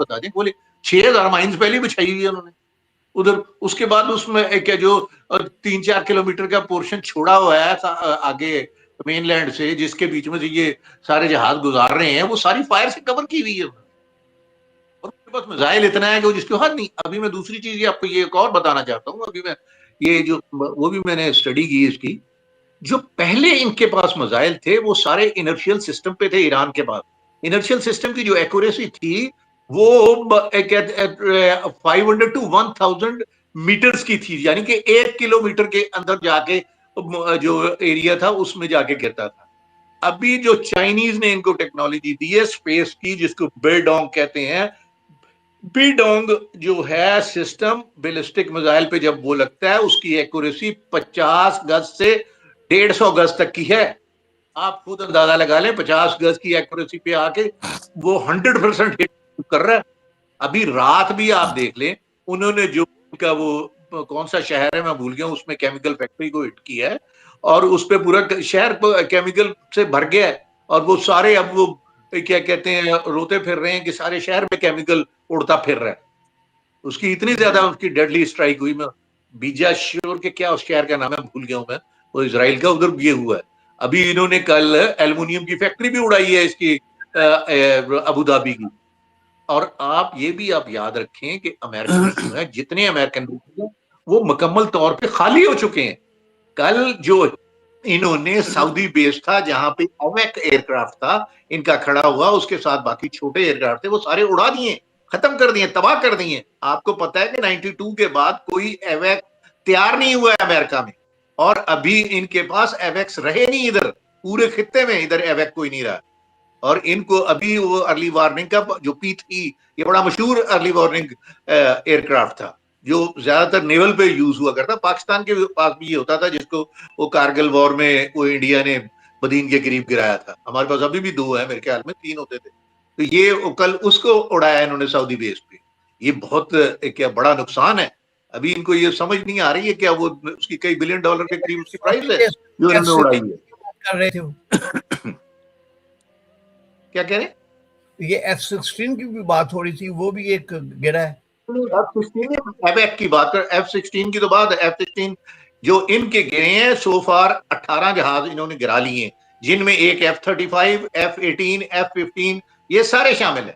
बता दें। बोले 6000 माइन्स पहले बिछाई हुई है उन्होंने उधर। उसके बाद उसमें एक जो 3-4 किलोमीटर का पोर्शन छोड़ा हुआ है आगे मेनलैंड से, जिसके बीच में से ये सारे जहाज गुजार रहे हैं, वो सारी फायर से कवर की हुई है, और उनके पास मिसाइल इतना है कि वो जिसको हद नहीं। अभी मैं दूसरी चीज आपको ये एक और बताना चाहता हूँ। अभी मैं ये जो वो भी मैंने स्टडी की इसकी, जो पहले इनके पास मिसाइल थे वो सारे इनर्शियल सिस्टम पे थे। ईरान के पास इनर्शियल सिस्टम की जो एक्यूरेसी थी वो 500 to 1000 मीटर्स की थी, यानी कि 1 किलोमीटर के अंदर जाके जो एरिया था उसमें जाके गिरता था। अभी जो चाइनीज ने इनको टेक्नोलॉजी दी है स्पेस की, जिसको बेडोंग कहते हैं, बीडोंग जो है सिस्टम, बैलिस्टिक मिसाइल पे जब वो लगता है उसकी एक्यूरेसी 50 गज से 150 गज तक की है। आप खुद अंदाजा लगा लें, 50 गज की एक्यूरेसी पे आके वो 100% हिट कर रहा है। अभी रात भी आप देख लें, उन्होंने जो उनका वो कौन सा शहर है मैं भूल गया, उसमें केमिकल फैक्ट्री को हिट किया है और उस पे पूरा शहर केमिकल से भर गया है, और वो सारे अब वो क्या कहते हैं रोते फिर रहे हैं कि सारे शहर में केमिकल उड़ता फिर रहा है। उसकी इतनी ज्यादा उसकी डेडली स्ट्राइक हुई। मैं बीजा श्योर के क्या उस शहर का नाम है भूल गया हूं मैं, वो इसराइल का, उधर ये हुआ है। अभी इन्होंने कल एल्युमिनियम की फैक्ट्री भी उड़ाई है इसकी अबू धाबी की। और आप ये भी आप याद रखें कि अमेरिकन जो है, जितने अमेरिकन वो मुकम्मल तौर पे खाली हो चुके हैं। कल जो इन्होंने सऊदी बेस था जहां पे अवैक एयरक्राफ्ट था इनका खड़ा हुआ, उसके साथ बाकी छोटे एयरक्राफ्ट थे, वो सारे उड़ा दिए, खत्म कर दिए, तबाह कर दिए। आपको पता है कि 92 के बाद कोई एवैक तैयार नहीं हुआ है अमेरिका में, और अभी इनके पास एवैक्स रहे नहीं इधर पूरे खित्ते में, इधर एवैक कोई नहीं रहा। और इनको अभी वो अर्ली वार्निंग का जो P3, ये बड़ा मशहूर अर्ली वार्निंग एयरक्राफ्ट था जो ज्यादातर नेवल पे यूज हुआ करता। पाकिस्तान के पास भी ये होता था, जिसको वो कारगिल वॉर में वो इंडिया ने बदीन के करीब गिराया था। हमारे पास अभी भी 2 है, मेरे ख्याल में 3 होते थे। तो ये कल उसको उड़ाया इन्होंने सऊदी बेस पे। ये बहुत क्या बड़ा नुकसान है। अभी इनको ये समझ नहीं आ रही है क्या वो उसकी कई $1 बिलियन के करीब उसकी प्राइस है जो इन्होंने उड़ाई है। कर रहे थे क्या कह रहे? ये F-16 की भी बात हो रही थी, वो भी एक गिरा है। F-16 की बात कर, F-16 की तो बात है। F-16 जो इनके गिरे हैं सो फार 18 जहाज इन्होंने गिरा लिए, जिनमें एक F-35, F-18, F-15 ये सारे शामिल है।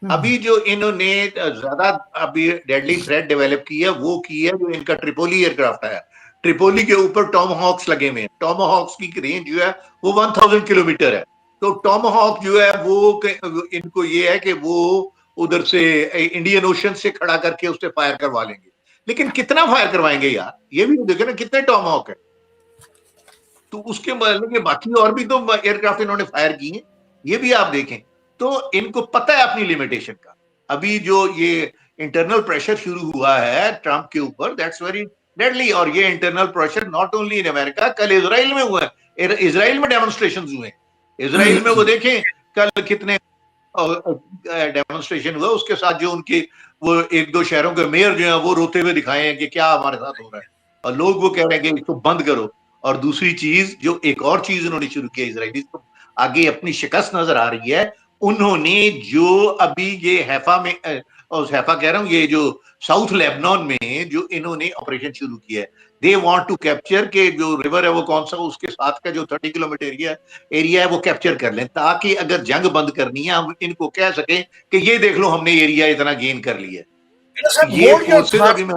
अभी जो इन्होंने ज्यादा अभी डेडली थ्रेट डेवलप की है वो की है जो इनका ट्रिपोली एयरक्राफ्ट है। ट्रिपोली के ऊपर टॉमहॉक्स लगे हुए हैं। टॉमहॉक्स की रेंज जो है वो 1000 किलोमीटर है। तो टॉमहॉक जो है वो इनको ये है कि वो उधर से इंडियन ओशन से खड़ा करके उससे फायर करवा लेंगे, लेकिन कितना फायर करवाएंगे यार, ये भी देखे ना कितने टॉमहॉक है। तो उसके मतलब के बाकी और भी तो एयरक्राफ्ट इन्होंने फायर किए हैं, ये भी आप देखें। तो इनको पता है अपनी लिमिटेशन का। अभी जो ये इंटरनल प्रेशर शुरू हुआ है ट्रंप के ऊपर, दैट्स वेरी डेडली। और ये internal pressure not only in America, कल इजराइल में हुआ है। इजराइल में डेमोन्स्ट्रेशन हुए। इजराइल में वो देखें कल कितने डेमोन्स्ट्रेशन हुआ, उसके साथ जो उनके वो एक दो शहरों के मेयर जो है वो रोते हुए दिखाए हैं कि क्या हमारे साथ हो रहा है, और लोग वो कह रहे हैं कि इसको बंद करो। और दूसरी चीज जो एक और चीज उन्होंने शुरू की इजराइली को आगे अपनी शिकस्त नजर आ रही है, उन्होंने जो अभी ये हैफा में और हैफा कह रहा हूं, ये जो साउथ लेबनान में जो इन्होंने ऑपरेशन शुरू किया है, दे वांट टू कैप्चर के जो रिवर है वो कौन सा उसके साथ का जो 30 किलोमीटर एरिया है वो कैप्चर कर लें, ताकि अगर जंग बंद करनी है हम इनको कह सके कि ये देख लो हमने एरिया इतना गेन कर लिया। ये फोर्सेज अभी मैं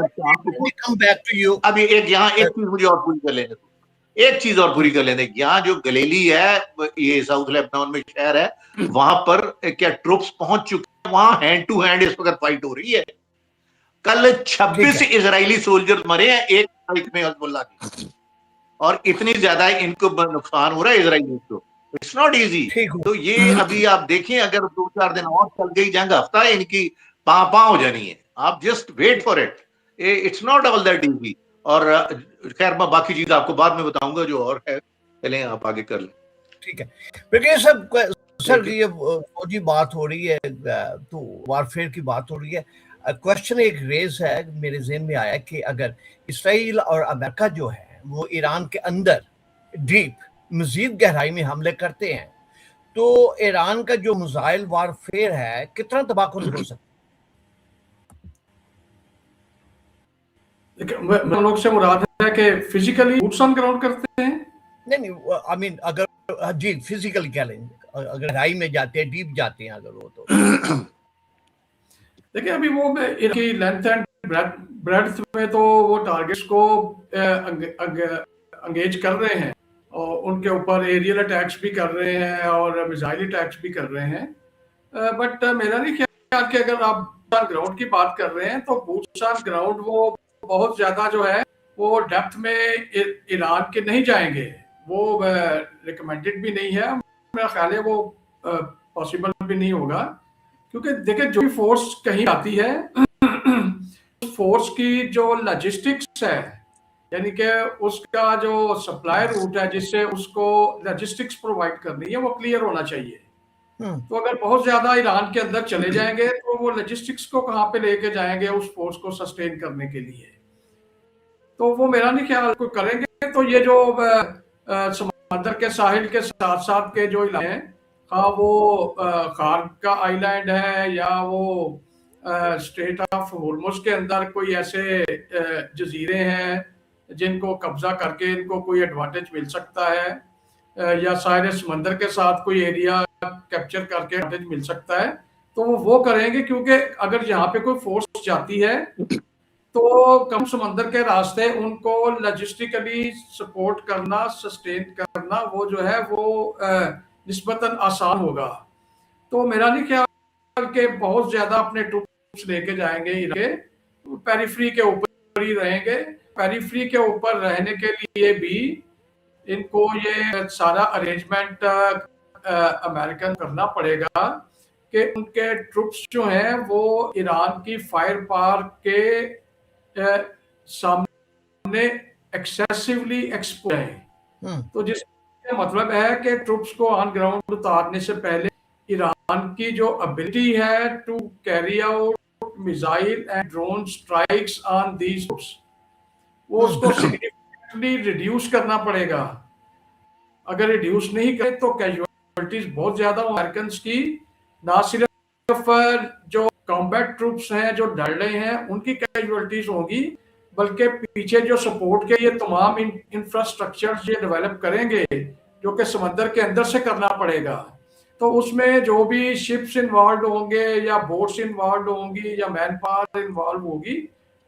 अभी एक यहाँ एक चीज मुझे और पूरी कर लेने दो, एक चीज और पूरी कर लेने। यहाँ जो गलीली है, ये साउथ लेबनान में शहर है, वहां पर क्या ट्रुप्स पहुंच चुके हैं, वहां हैंड टू हैंड इस वक्त फाइट हो रही है। कल 26 इजरायली सोल्जर्स मरे हैं एक फाइट में हिजबुल्लाह की, और इतनी ज्यादा इनको नुकसान हो रहा है इजराइली को। It's not easy. तो ये अभी आप देखें, अगर 2-4 दिन और चल गई जंग, हफ्ता है इनकी पा हो जानी है। आप just wait for it, it's not all that easy. और खैर मैं बाकी चीज आपको बाद में बताऊंगा जो और है, चलें आप आगे कर लें। ठीक है, लेकिन सर ये फौजी बात हो रही है तो वारफेयर की बात हो रही है। क्वेश्चन एक रेज है मेरे ज़हन में आया कि अगर इसराइल और अमेरिका जो है वो ईरान के अंदर डीप मजीद गहराई में हमले करते हैं तो ईरान का जो मिसाइल वारफेयर है कितना तबाहकुन हो सकता है? हम लोग से मुराद है कि फिजिकली बूट्स ऑन ग्राउंड करते हैं। नहीं आई मीन अगर जी फिजिकली कह लेंगे, अगर गहराई में जाते हैं, डीप जाते हैं अगर वो तो देखिए अभी वो इनकी लेंथ एंड ब्रेड्थ में तो वो टारगेट्स को एंगेज कर रहे हैं और उनके ऊपर एरियल अटैक्स भी कर रहे हैं और मिसाइल अटैक्स भी कर रहे हैं। बट मेरा नहीं ख्याल कि अगर आप बूट्स ऑन ग्राउंड की बात कर रहे हैं तो बूट्स ऑन ग्राउंड वो बहुत ज्यादा जो है वो डेप्थ में ईरान के नहीं जाएंगे, वो रिकमेंडेड भी नहीं है। मेरा ख्याल है वो पॉसिबल भी नहीं होगा, क्योंकि देखिए जो भी फोर्स कहीं आती है फोर्स की जो लॉजिस्टिक्स है, यानी कि उसका जो सप्लाई रूट है जिससे उसको लॉजिस्टिक्स प्रोवाइड करनी है वो क्लियर होना चाहिए। तो अगर बहुत ज्यादा ईरान के अंदर चले जाएंगे तो वो लॉजिस्टिक्स को कहाँ पे लेके जाएंगे उस फोर्स को सस्टेन करने के लिए, तो वो मेरा नहीं ख्याल कोई करेंगे। तो ये जो समंदर के साहिल के साथ साथ के जो इलाके हैं, हाँ वो खार्क का आइलैंड है या वो स्टेट ऑफ होर्मुज के अंदर कोई ऐसे जजीरे हैं जिनको कब्जा करके इनको कोई एडवांटेज मिल सकता है, या सारे समंदर के साथ कोई एरिया कैप्चर करके एडवांटेज मिल सकता है, तो वो करेंगे। क्योंकि अगर यहाँ पे कोई फोर्स जाती है तो कम समंदर के रास्ते उनको लॉजिस्टिकली सपोर्ट करना, सस्टेन करना वो जो है वो निस्बतन आसान होगा। तो मेरा नहीं ख्याल कि बहुत ज्यादा अपने ट्रूप्स लेके जाएंगे, पेरिफ्री के ऊपर ही रहेंगे। पेरिफ्री के ऊपर रहने के लिए भी इनको ये सारा अरेंजमेंट अमेरिकन करना पड़ेगा कि उनके ट्रूप्स जो हैं वो ईरान की फायर पावर के सामने एक्सेसिवली एक्सपोज है। तो जिसका मतलब है कि ट्रूप्स को ऑन ग्राउंड उतारने से पहले ईरान की जो एबिलिटी है to carry out missile and drone strikes on these troops, वो उसको सिग्निफिकेंटली रिड्यूस करना पड़ेगा। अगर रिड्यूस नहीं करे तो कैजुअलिटीज बहुत ज्यादा अमेरिकन की ना सिर्फ जो कॉम्बैट ट्रूप्स हैं जो लड़ रहे हैं उनकी कैजुअलिटीज होंगी, बल्कि पीछे जो सपोर्ट के ये तमाम इंफ्रास्ट्रक्चर ये डेवलप करेंगे जो कि समंदर के अंदर से करना पड़ेगा। तो उसमें जो भी शिप्स इन्वॉल्व होंगे या बोट्स इन्वॉल्व होंगी या मैन पावर इन्वॉल्व होगी,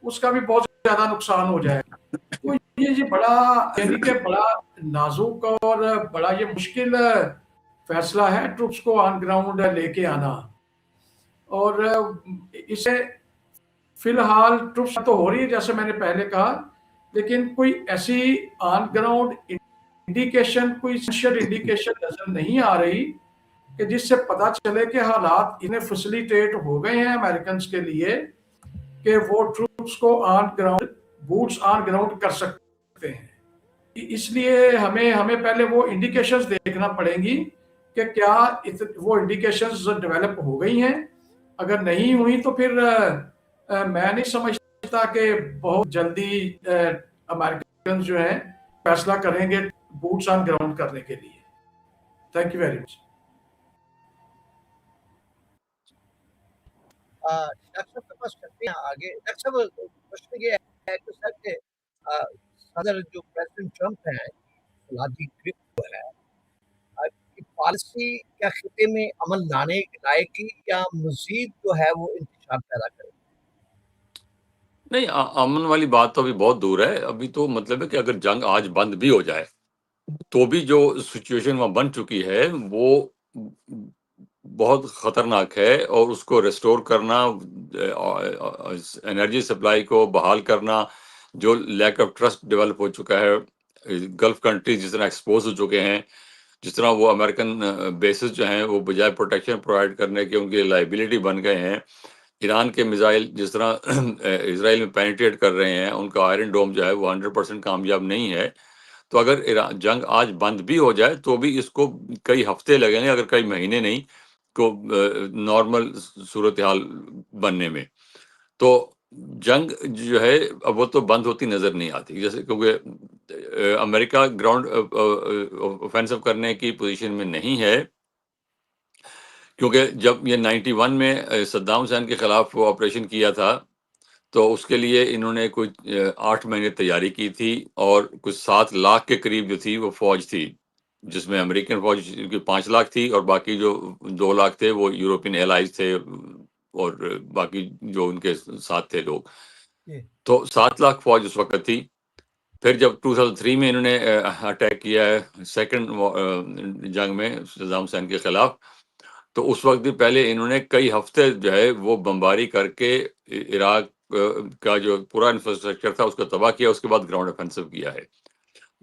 उसका भी बहुत ज्यादा नुकसान हो जाएगा। तो ये बड़ा यानी कि बड़ा नाजुक और बड़ा ये मुश्किल फैसला है ट्रूप्स को ऑन ग्राउंड लेके आना। और इसे फिलहाल ट्रूप्स तो हो रही है जैसे मैंने पहले कहा, लेकिन कोई ऐसी ऑन ग्राउंड इंडिकेशन, कोई स्पेशल इंडिकेशन नजर नहीं आ रही कि जिससे पता चले कि हालात इन्हें फैसिलिटेट हो गए हैं अमेरिकन के लिए कि वो ट्रूप्स को on ground, boots on ground कर सकते हैं। इसलिए हमें हमें पहले वो इंडिकेशंस देखना पड़ेंगी कि क्या वो इंडिकेशंस डेवलप हो गई हैं। अगर नहीं हुई तो फिर मैं नहीं समझता कि बहुत जल्दी अमेरिकन जो हैं फैसला करेंगे बूट्स ऑन ग्राउंड करने के लिए। Thank you very much. Doctor साहब के पास चलते हैं आगे। डॉक्टर साहब, प्रश्न ये है कि सर के सदर जो प्रेसिडेंट ट्रंप हैं, फौलादी ग्रिप जो है, की पॉलिसी क्या खिते में अमल लाने लाएगी या मजीद जो है वो इंतशार पैदा करेगी? नहीं, अमन वाली बात तो अभी बहुत दूर है। अभी तो मतलब है कि अगर जंग आज बंद भी हो जाए, तो भी जो सिचुएशन वहाँ बन चुकी है, वो बहुत खतरनाक है और उसको रिस्टोर करना, एनर्जी सप्लाई को बहाल करना, जो लैक ऑफ ट्रस्ट डेवलप हो चुका है, गल्फ कंट्रीज जिस तरह एक्सपोज हो चुके हैं, जिस तरह वो अमेरिकन बेसिस जो हैं वो बजाय प्रोटेक्शन प्रोवाइड करने के उनकी लाइबिलिटी बन गए हैं। ईरान के मिसाइल जिस तरह इसराइल में पेनिट्रेट कर रहे हैं, उनका आयरन डोम जो है वो 100% कामयाब नहीं है। तो अगर जंग आज बंद भी हो जाए तो भी इसको कई हफ्ते लगेंगे, अगर कई महीने नहीं, को नॉर्मल सूरत हाल बनने में। तो जंग जो है अब वो तो बंद होती नजर नहीं आती, जैसे क्योंकि अमेरिका ग्राउंड ऑफेंसिव करने की पोजीशन में नहीं है, क्योंकि जब ये 91 में सद्दाम हुसैन के खिलाफ वो ऑपरेशन किया था, तो उसके लिए इन्होंने कुछ 8 महीने तैयारी की थी और कुछ 7 लाख के करीब जो थी वो फौज थी, जिसमें अमेरिकन फौज की 5 लाख थी और बाकी जो 2 लाख थे वो यूरोपियन एलाइज थे और बाकी जो उनके साथ थे लोग। तो 7 लाख फौज उस वक्त थी। फिर जब 2003 में इन्होंने अटैक किया है सेकंड जंग में सद्दाम हुसैन के खिलाफ, तो उस वक्त भी पहले इन्होंने कई हफ्ते जो है वो बमबारी करके इराक का जो पूरा इंफ्रास्ट्रक्चर था उसको तबाह किया, उसके बाद ग्राउंड ऑफेंसिव किया है।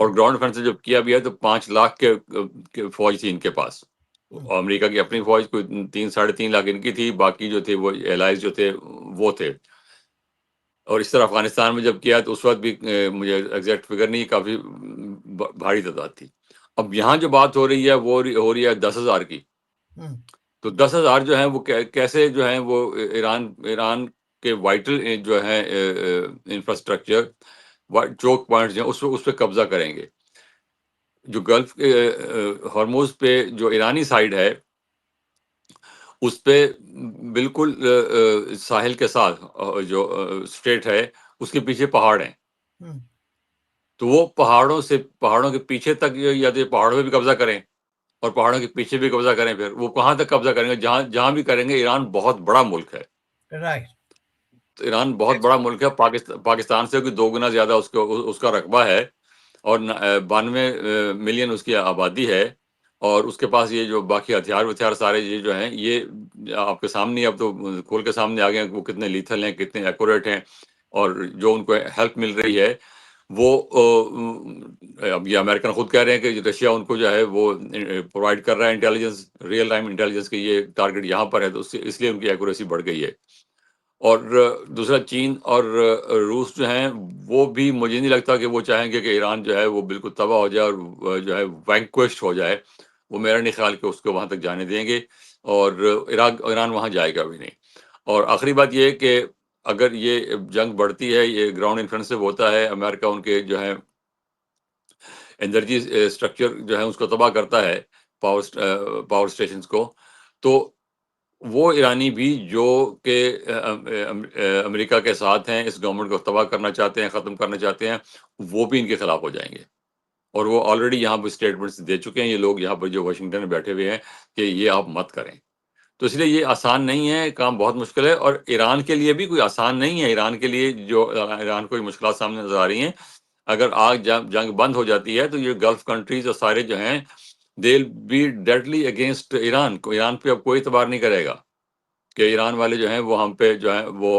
और ग्राउंड ऑफेंसिव जब किया भी है तो 5 लाख के फौज थी इनके पास। अमेरिका की अपनी फौज कोई 3-3.5 लाख इनकी थी, बाकी जो थे वो एलाइज जो थे वो थे। और इस तरह अफगानिस्तान में जब किया तो उस वक्त भी मुझे एग्जैक्ट फिगर नहीं, काफी भारी तादाद थी। अब यहाँ जो बात हो रही है वो हो रही है 10,000 की। तो 10,000 जो है वो कैसे जो है वो ईरान के वाइटल जो है इंफ्रास्ट्रक्चर चोक पॉइंट्स हैं उस पे कब्जा करेंगे। जो गल्फ के हॉर्मोज पे जो ईरानी साइड है उस पे बिल्कुल साहिल के साथ जो स्ट्रेट है उसके पीछे पहाड़ हैं। तो वो पहाड़ों के पीछे तक या तो पहाड़ों पे भी कब्जा करें और पहाड़ों के पीछे भी कब्जा करें, फिर वो कहाँ तक कब्जा करेंगे? जहां जहां भी करेंगे, ईरान बहुत बड़ा मुल्क है। राइट। तो ईरान बहुत बड़ा मुल्क है, पाकिस्तान से भी 2 गुना ज्यादा उसका रकबा है और 92 मिलियन उसकी आबादी है। और उसके पास ये जो बाकी हथियार सारे ये जो हैं ये आपके सामने ही अब तो खोल के सामने आ गए हैं, वो कितने लीथल हैं, कितने एक्यूरेट हैं और जो उनको हेल्प मिल रही है वो अब ये अमेरिकन खुद कह रहे हैं कि रशिया उनको जो है वो प्रोवाइड कर रहा है इंटेलिजेंस, रियल टाइम इंटेलिजेंस की ये टारगेट यहाँ पर है, तो इसलिए उनकी एक्यूरेसी बढ़ गई है। और दूसरा चीन और रूस जो हैं वो भी मुझे नहीं लगता कि वो चाहेंगे कि ईरान जो है वो बिल्कुल तबाह हो जाए और जो है वैंक्विश्ड हो जाए। वो मेरा नहीं ख्याल कि उसको वहाँ तक जाने देंगे और ईरान वहाँ जाएगा भी नहीं। और आखिरी बात ये है कि अगर ये जंग बढ़ती है, ये ग्राउंड इन्फेंसिव होता है, अमेरिका उनके जो है एनर्जी स्ट्रक्चर जो है उसको तबाह करता है, पावर स्टेशन को, तो वो ईरानी भी जो कि अमेरिका के साथ हैं, इस गवर्नमेंट को तबाह करना चाहते हैं, ख़त्म करना चाहते हैं, वो भी इनके खिलाफ हो जाएंगे। और वो ऑलरेडी यहाँ पर स्टेटमेंट्स दे चुके हैं, ये लोग यहाँ पर जो वाशिंगटन में बैठे हुए हैं कि ये आप मत करें। तो इसलिए ये आसान नहीं है, काम बहुत मुश्किल है, और ईरान के लिए भी कोई आसान नहीं है। ईरान के लिए जो ईरान को मुश्किल सामने नजर आ रही हैं, अगर आग जंग बंद हो जाती है तो ये गल्फ कंट्रीज और सारे जो हैं, they will be deadly against Iran. Iran पे अब कोई एतबार नहीं करेगा कि ईरान वाले जो हैं वो हम पे जो है वो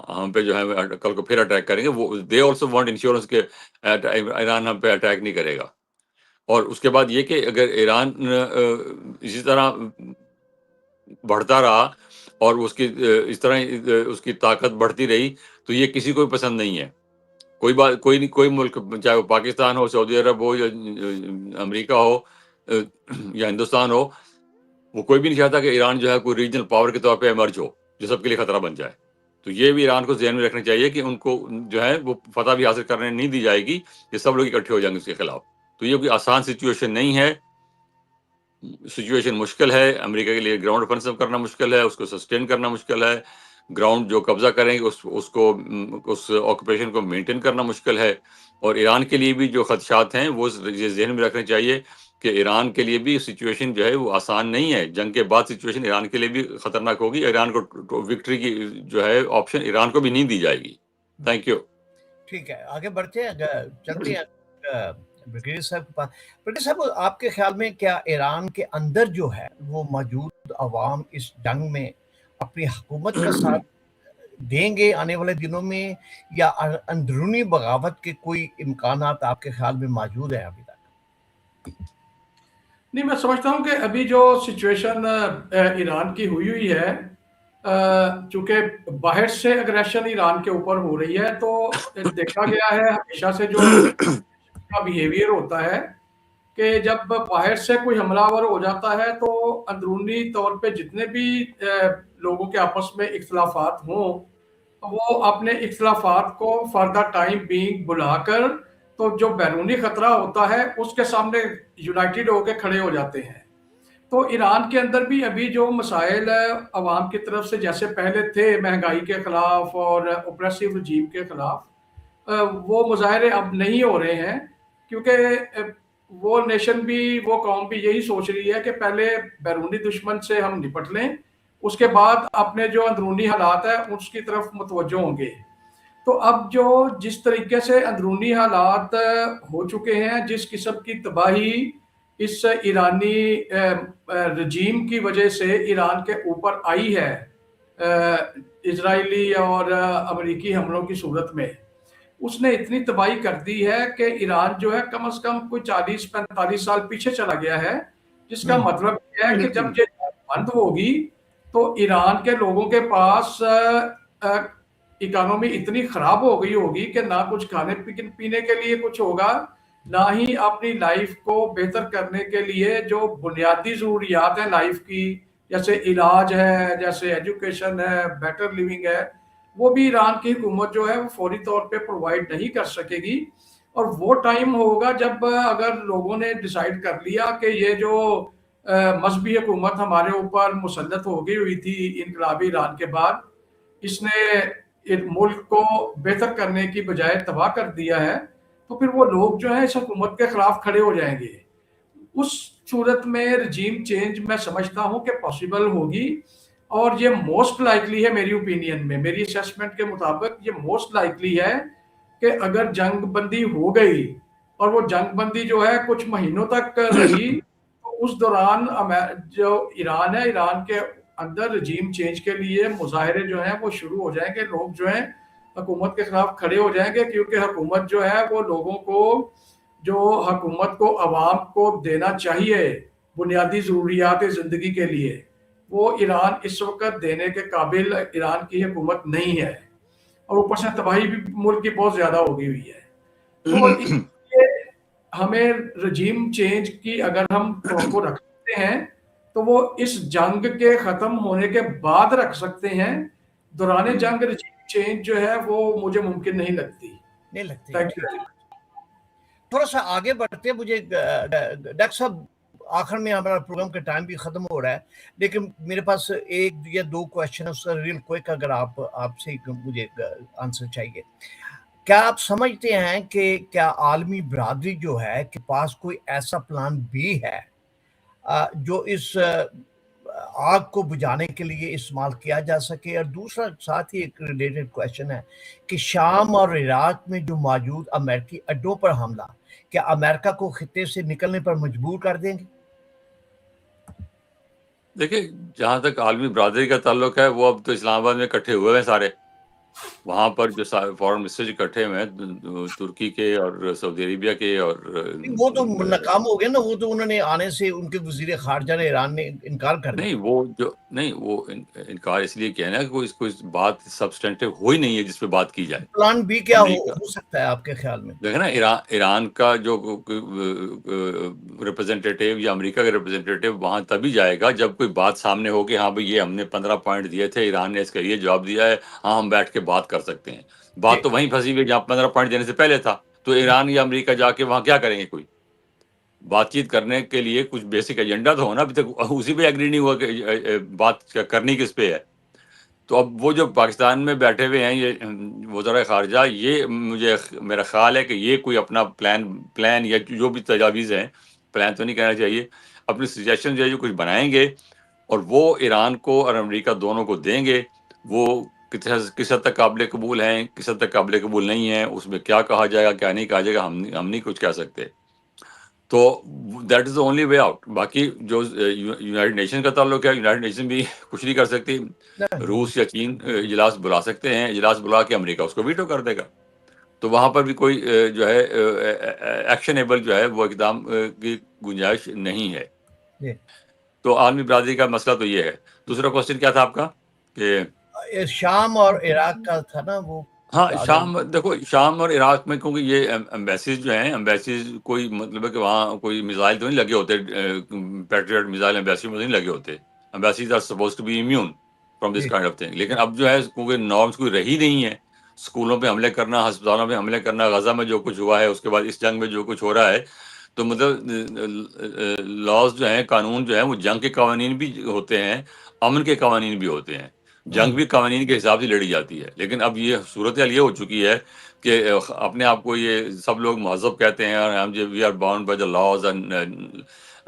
हम पे जो है कल को फिर अटैक करेंगे। वो दे ऑल्सो वांट इंश्योरेंस के ईरान हम पे अटैक नहीं करेगा। और उसके बाद ये कि अगर ईरान इसी तरह बढ़ता रहा और उसकी इस तरह उसकी ताकत बढ़ती रही, तो ये किसी को भी पसंद नहीं है। कोई बात कोई नहीं, कोई मुल्क, चाहे वो पाकिस्तान हो, सऊदी अरब हो, या अमेरिका हो या हिंदुस्तान हो, वो कोई भी नहीं चाहता कि ईरान जो है कोई रीजनल पावर के तौर पे इमर्ज हो, जो सबके लिए खतरा बन जाए। तो ये भी ईरान को ध्यान में रखना चाहिए कि उनको जो है वो फतह भी हासिल करने नहीं दी जाएगी, ये सब लोग इकट्ठे हो जाएंगे उसके खिलाफ। तो ये कोई आसान सिचुएशन नहीं है, सिचुएशन मुश्किल है। अमेरिका के लिए ग्राउंड ऑफेंसिव करना मुश्किल है, उसको सस्टेन करना मुश्किल है, ग्राउंड जो कब्जा करेंगे उसको उस ऑक्यूपेशन को मेंटेन करना मुश्किल है। और ईरान के लिए भी जो खदशात हैं वो ये ज़हन में रखने चाहिए कि ईरान के लिए भी सिचुएशन जो है वो आसान नहीं है। जंग के बाद सिचुएशन ईरान के लिए भी खतरनाक होगी। ईरान को विक्ट्री की जो है ऑप्शन ईरान को भी नहीं दी जाएगी। Thank you. ठीक है, आगे बढ़ते हैं, चलते हैं ब्रिगेडियर साहब के पास। ब्रिगेडियर साहब, आपके ख्याल में क्या ईरान के अंदर जो है वो मौजूद अवाम इस जंग में अपनी हुकूमत का साथ देंगे आने वाले दिनों में, या अंदरूनी बगावत के कोई इम्कानात आपके ख्याल में मौजूद है अभी तक? नहीं, मैं समझता हूँ कि अभी जो सिचुएशन ईरान की हुई है, चूंकि बाहर से अग्रेशन ईरान के ऊपर हो रही है, तो देखा गया है हमेशा से जो का बिहेवियर होता है कि जब बाहर से कोई हमलावर हो जाता है तो अंदरूनी तौर पे जितने भी लोगों के आपस में इख्तलाफात हों, वो अपने इख्तलाफात को फॉर द टाइम बीइंग बुलाकर, तो जो बैरूनी खतरा होता है उसके सामने यूनाइटेड होकर खड़े हो जाते हैं। तो ईरान के अंदर भी अभी जो मसाइल अवाम की तरफ से जैसे पहले थे, महंगाई के खिलाफ और ओप्रेसिव रजीम के खिलाफ, वो मुजाहरे अब नहीं हो रहे हैं, क्योंकि वो नेशन भी, वो कौम भी यही सोच रही है कि पहले बैरूनी दुश्मन से हम निपट लें, उसके बाद अपने जो अंदरूनी हालात है उसकी तरफ मुतवज्जो होंगे। तो अब जो जिस तरीके से अंदरूनी हालात हो चुके हैं, जिस किस्म की तबाही इस ईरानी रजीम की वजह से ईरान के ऊपर आई है इजरायली और अमेरिकी हमलों की सूरत में, उसने इतनी तबाही कर दी है कि ईरान जो है कम से कम कोई 40-45 साल पीछे चला गया है। जिसका मतलब यह है कि जब ये बंद होगी तो ईरान के लोगों के पास इकोनॉमी इतनी खराब हो गई होगी कि ना कुछ खाने पीने के लिए कुछ होगा, ना ही अपनी लाइफ को बेहतर करने के लिए जो बुनियादी ज़रूरियात हैं लाइफ की, जैसे इलाज है, जैसे एजुकेशन है, बेटर लिविंग है, वो भी ईरान की हुकूमत जो है वो फौरी तौर पे प्रोवाइड नहीं कर सकेगी। और वो टाइम होगा जब अगर लोगों ने डिसाइड कर लिया कि ये जो मजहबी हुकूमत हमारे ऊपर मुसल्लत हो गई हुई थी इनकलाबी ईरान के बाद, इसने मुल्क को बेहतर करने की बजाय तबाह कर दिया है, तो फिर वो लोग जो है इस हुकूमत के खिलाफ खड़े हो जाएंगे। उस सूरत में रजीम चेंज मैं समझता हूँ कि पॉसिबल होगी, और ये मोस्ट लाइकली है मेरी ओपिनियन में, मेरी असेसमेंट के मुताबिक ये मोस्ट लाइकली है कि अगर जंग बंदी हो गई और वो जंग बंदी जो है कुछ महीनों तक रही, तो उस दौरान जो ईरान है, ईरान के अंदर रजीम चेंज के लिए मुजाहरे जो हैं वो शुरू हो जाएंगे। लोग जो हैं हुकूमत के खिलाफ खड़े हो जाएंगे, क्योंकि हुकूमत जो है वो लोगों को, जो हुकूमत को अवाम को देना चाहिए बुनियादी ज़रूरियात ज़िंदगी के लिए, वो ईरान इस वक्त देने के काबिल ईरान की हुकूमत नहीं है, और ऊपर से तबाही भी मुल्क की बहुत ज़्यादा हो गई हुई है। तो इसलिए हमें रजीम चेंज की अगर हम को रख सकते हैं तो वो इस जंग के ख़त्म होने के बाद रख सकते हैं। दौरान जंग रजीम चेंज जो है वो मुझे मुमकिन नहीं लगती। थोड़ा सा आगे बढ़ते, मुझे डॉक्टर साहब आखिर में हमारा प्रोग्राम का टाइम भी ख़त्म हो रहा है, लेकिन मेरे पास 1 या 2 क्वेश्चन है, उसका रियल क्विक अगर आपसे मुझे आंसर चाहिए। क्या आप समझते हैं कि क्या आलमी बिरादरी जो है के पास कोई ऐसा प्लान बी है जो इस आग को बुझाने के लिए इस्तेमाल किया जा सके? और दूसरा साथ ही एक रिलेटेड क्वेश्चन है कि शाम और इराक में जो मौजूद अमेरिकी अड्डों पर हमला, क्या अमेरिका को खित्ते से निकलने पर मजबूर कर देंगे? देखिए, जहाँ तक आलमी बिरादरी का ताल्लुक है, वो अब तो इस्लामाबाद में इकट्ठे हुए हैं सारे। वहाँ पर जो फॉरेन मिनिस्टर इकट्ठे हुए हैं, तुर्की के और सऊदी अरेबिया के और नहीं, वो तो नाकाम हो गए ना, वो तो उन्होंने आने से उनके वज़ीर ख़ारिजा ने ईरान ने इनकार कर दिया। नहीं, वो इनकार इसलिए किया ना कि कोई बात सब्सटेंटिव हो ही नहीं है जिस पे बात की जाए। प्लान बी क्या अमेरिका हो सकता है आपके ख्याल में? देखे ना, ईरान का जो रिप्रेजेंटेटिव या अमेरिका का रिप्रेजेंटेटिव वहां तभी जाएगा जब कोई बात सामने हो कि हाँ भाई ये हमने 15 पॉइंट दिए थे, ईरान ने इसका ये जवाब दिया है, हाँ हम बैठ के बात कर सकते हैं। बात जी, तो वहीं फंसी हुई जहाँ 15 पॉइंट देने से पहले था। तो ईरान या अमेरिका जाके वहां क्या करेंगे? कोई बातचीत करने के लिए कुछ बेसिक एजेंडा तो होना, अभी तक उसी पे एग्री नहीं हुआ कि बात करनी किस पे है। तो अब वो जो पाकिस्तान में बैठे हुए हैं ये वज़राए ख़ारिजा, ये मेरा ख़्याल है कि ये कोई अपना प्लान या जो भी तजावीज़ हैं, प्लान तो नहीं कहना चाहिए, अपनी सजेशन जो है जो कुछ बनाएँगे और वो ईरान को और अमेरिका दोनों को देंगे। वो किस हद तक काबिल कबूल हैं, किस हद तक काबिल कबूल नहीं हैं, उसमें क्या कहा जाएगा, क्या नहीं कहा जाएगा, हम नहीं कुछ कह सकते। तो that is the only way out. बाकी जो यूनाइटेड नेशन का ताल्लुक है, यूनाइटेड नेशन भी कुछ नहीं कर सकती। नहीं, रूस या चीन इजलास बुला सकते हैं, इजलास बुला के अमेरिका उसको वीटो कर देगा। तो वहाँ पर भी कोई जो है एक्शनेबल जो है वो इकदाम की गुंजाइश नहीं है। जी। तो आलमी बिरादरी का मसला तो ये है। दूसरा क्वेश्चन क्या था आपका? कि शाम और इराक का था ना वो, हाँ, अगर देखो शाम और इराक में, क्योंकि ये एम्बेसीज जो हैं, एम्बेसीज कोई मतलब है कि वहाँ कोई मिसाइल तो नहीं लगे होते, पैट्रियट मिसाइल एम्बेसी में नहीं लगे होते। Embassies are suppose to be immune from this जी, काइंड ऑफ थिंग। लेकिन अब जो है क्योंकि नॉर्म्स कोई रही नहीं है, स्कूलों पे हमले करना, अस्पतालों पे हमले करना, गजा में जो कुछ हुआ है, उसके बाद इस जंग में जो कुछ हो रहा है, तो मतलब लॉज जो हैं, कानून जो है वो जंग के कानून भी होते हैं, अमन के कानून भी होते हैं। जंग भी कानून के हिसाब से लड़ी जाती है। लेकिन अब ये सूरत हाल ये हो चुकी है कि अपने आप को ये सब लोग महज़ब कहते हैं और हम जो we are bound by the laws and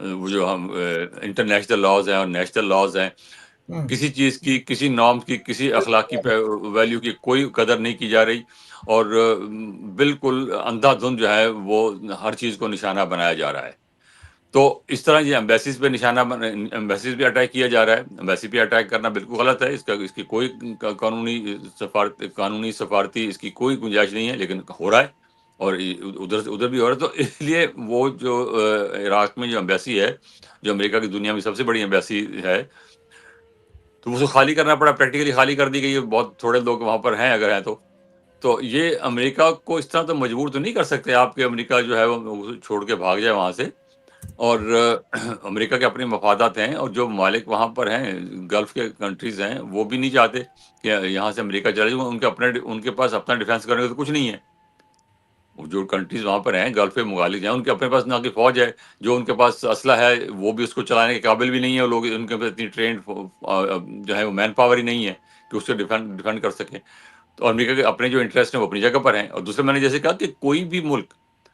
वो जो हम इंटरनेशनल लॉज हैं और नेशनल लॉज हैं, हुँ, किसी चीज़ की, किसी नॉर्म की, किसी अखलाकी वैल्यू की कोई कदर नहीं की जा रही और बिल्कुल अंधाधुंध जो है वो हर चीज़ को निशाना बनाया जा रहा है। तो इस तरह ये एम्बेसीज पे निशाना एम्बेसीज पे अटैक किया जा रहा है। एम्बेसी पे अटैक करना बिल्कुल गलत है। इसकी कोई कानूनी सफारती इसकी कोई गुंजाइश नहीं है, लेकिन हो रहा है और उधर से उधर भी हो रहा है। तो इसलिए वो जो इराक में जो एम्बेसी है, जो अमेरिका की दुनिया में सबसे बड़ी एम्बेसी है, तो उसको खाली करना पड़ा। प्रैक्टिकली खाली कर दी गई है। बहुत थोड़े लोग वहाँ पर हैं, अगर हैं तो। तो ये अमेरिका को इस तरह तो मजबूर तो नहीं कर सकते आप कि अमेरिका जो है वो छोड़ के भाग जाए वहाँ से। और अमेरिका के अपने मफादात हैं और जो ममालिक वहाँ पर हैं, गल्फ़ के कंट्रीज़ हैं, वो भी नहीं चाहते कि यहाँ से अमेरिका चले जाए। उनके पास अपना डिफेंस करने को तो कुछ नहीं है। वो जो कंट्रीज़ वहाँ पर हैं, गल्फ़ के ममालिक हैं, उनके अपने पास ना की फ़ौज है। जो उनके पास असला है, वो भी उसको चलाने के काबिल भी नहीं है। वो लोग, उनके पास इतनी ट्रेन्ड जो है वो मैन पावर ही नहीं है कि उसको डिफेंड कर सकें। तो अमेरिका के अपने जो इंटरेस्ट हैं वो अपनी जगह पर हैं। और दूसरा, मैंने जैसे कहा कि कोई भी मुल्क,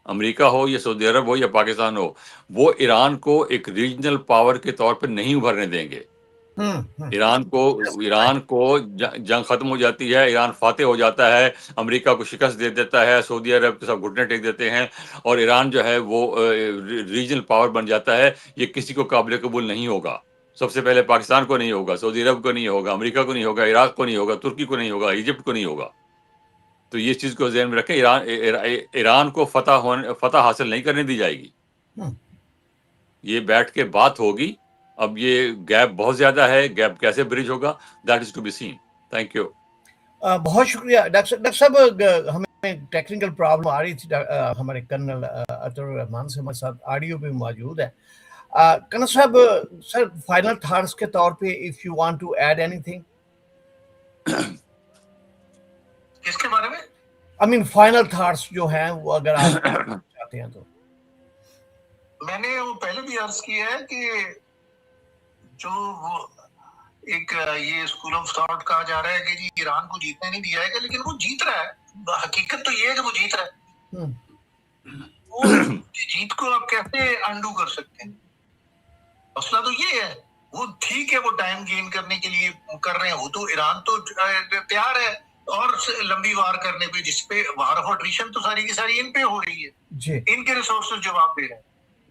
अमेरिका हो या सऊदी अरब हो या पाकिस्तान हो, वो ईरान को एक रीजनल पावर के तौर पे नहीं उभरने देंगे। हुँ, हुँ। ईरान को जंग खत्म हो जाती है, ईरान फातेह हो जाता है, अमेरिका को शिकस्त दे देता है, सऊदी अरब के सब घुटने टेक देते हैं और ईरान जो है वो रीजनल पावर बन जाता है। ये किसी को काबिल कबूल नहीं होगा। सबसे पहले पाकिस्तान को नहीं होगा, सऊदी अरब को नहीं होगा, अमेरिका को नहीं होगा, इराक को नहीं होगा, तुर्की को नहीं होगा, इजिप्ट को नहीं होगा। तो ये चीज़ को ज़हन में रखें। ईरान को फतह हासिल नहीं करने दी जाएगी। हुँ। ये बैठ के बात होगी। अब ये गैप बहुत ज़्यादा है, गैप कैसे ब्रिज होगा, that is to be seen. Thank you. बहुत शुक्रिया डॉक्टर साहब। हमें टेक्निकल प्रॉब्लम आ रही थी। हमारे कर्नल अतुर रहमान से हमारे साथ ऑडियो पे मौजूद है। कर्नल साहब, सर फाइनल थॉट्स के तौर पे if you want to add anything. किसके बारे में? आई मीन फाइनल थॉट्स जो हैं वो अगर आप चाहते हैं तो। मैंने वो पहले भी अर्ज किया है कि जो वो एक ये स्कूल ऑफ थॉट कहा जा रहा है कि जी ईरान को जीतने नहीं दिया है, लेकिन वो जीत रहा है। हकीकत तो ये है कि वो जीत रहा है। वो जीत को आप कैसे अंडू कर सकते हैं? मसला तो ये है। वो ठीक है, वो टाइम गेन करने के लिए कर रहे हैं। वो तो ईरान तो तैयार है और लंबी वार करने पे, जिसपे वार ऑफ अट्रिशन तो सारी की सारी इन पे हो रही है जी। इनके रिसोर्सेज जवाब दे रहे हैं।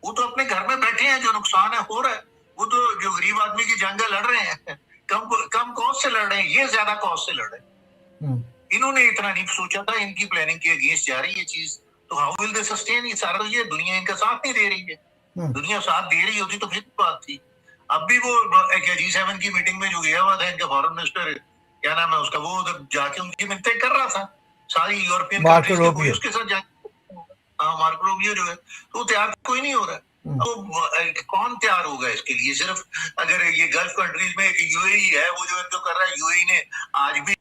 वो तो अपने घर में बैठे हैं, जो नुकसान है हो रहा है। वो तो जो गरीब आदमी की जंग लड़ रहे हैं, कम कॉस्ट से लड़ रहे हैं, ये ज्यादा कॉस्ट से लड़ रहे हैं। इन्होंने इतना नहीं सोचा था, इनकी प्लानिंग के अगेंस्ट जा रही है चीज। तो हाउ विल दे सस्टेन? ये सारा ये दुनिया इनका साथ नहीं दे रही है। दुनिया साथ दे रही होती तो फिर बात थी। अब भी वो G7 की मीटिंग में जो गया हुआ था इनका फॉरेन मिनिस्टर, क्या नाम है उसका, वो उधर जाके उनकी मिन्नतें कर रहा था सारी यूरोपियन कंट्रीज के, कोई उसके साथ जाके, मार्को रूबियो जो है, तो तैयार कोई नहीं हो रहा है। तो कौन तैयार होगा इसके लिए? सिर्फ अगर ये गल्फ कंट्रीज में यूएई है, वो जो इनको कर रहा है, यूएई ने आज भी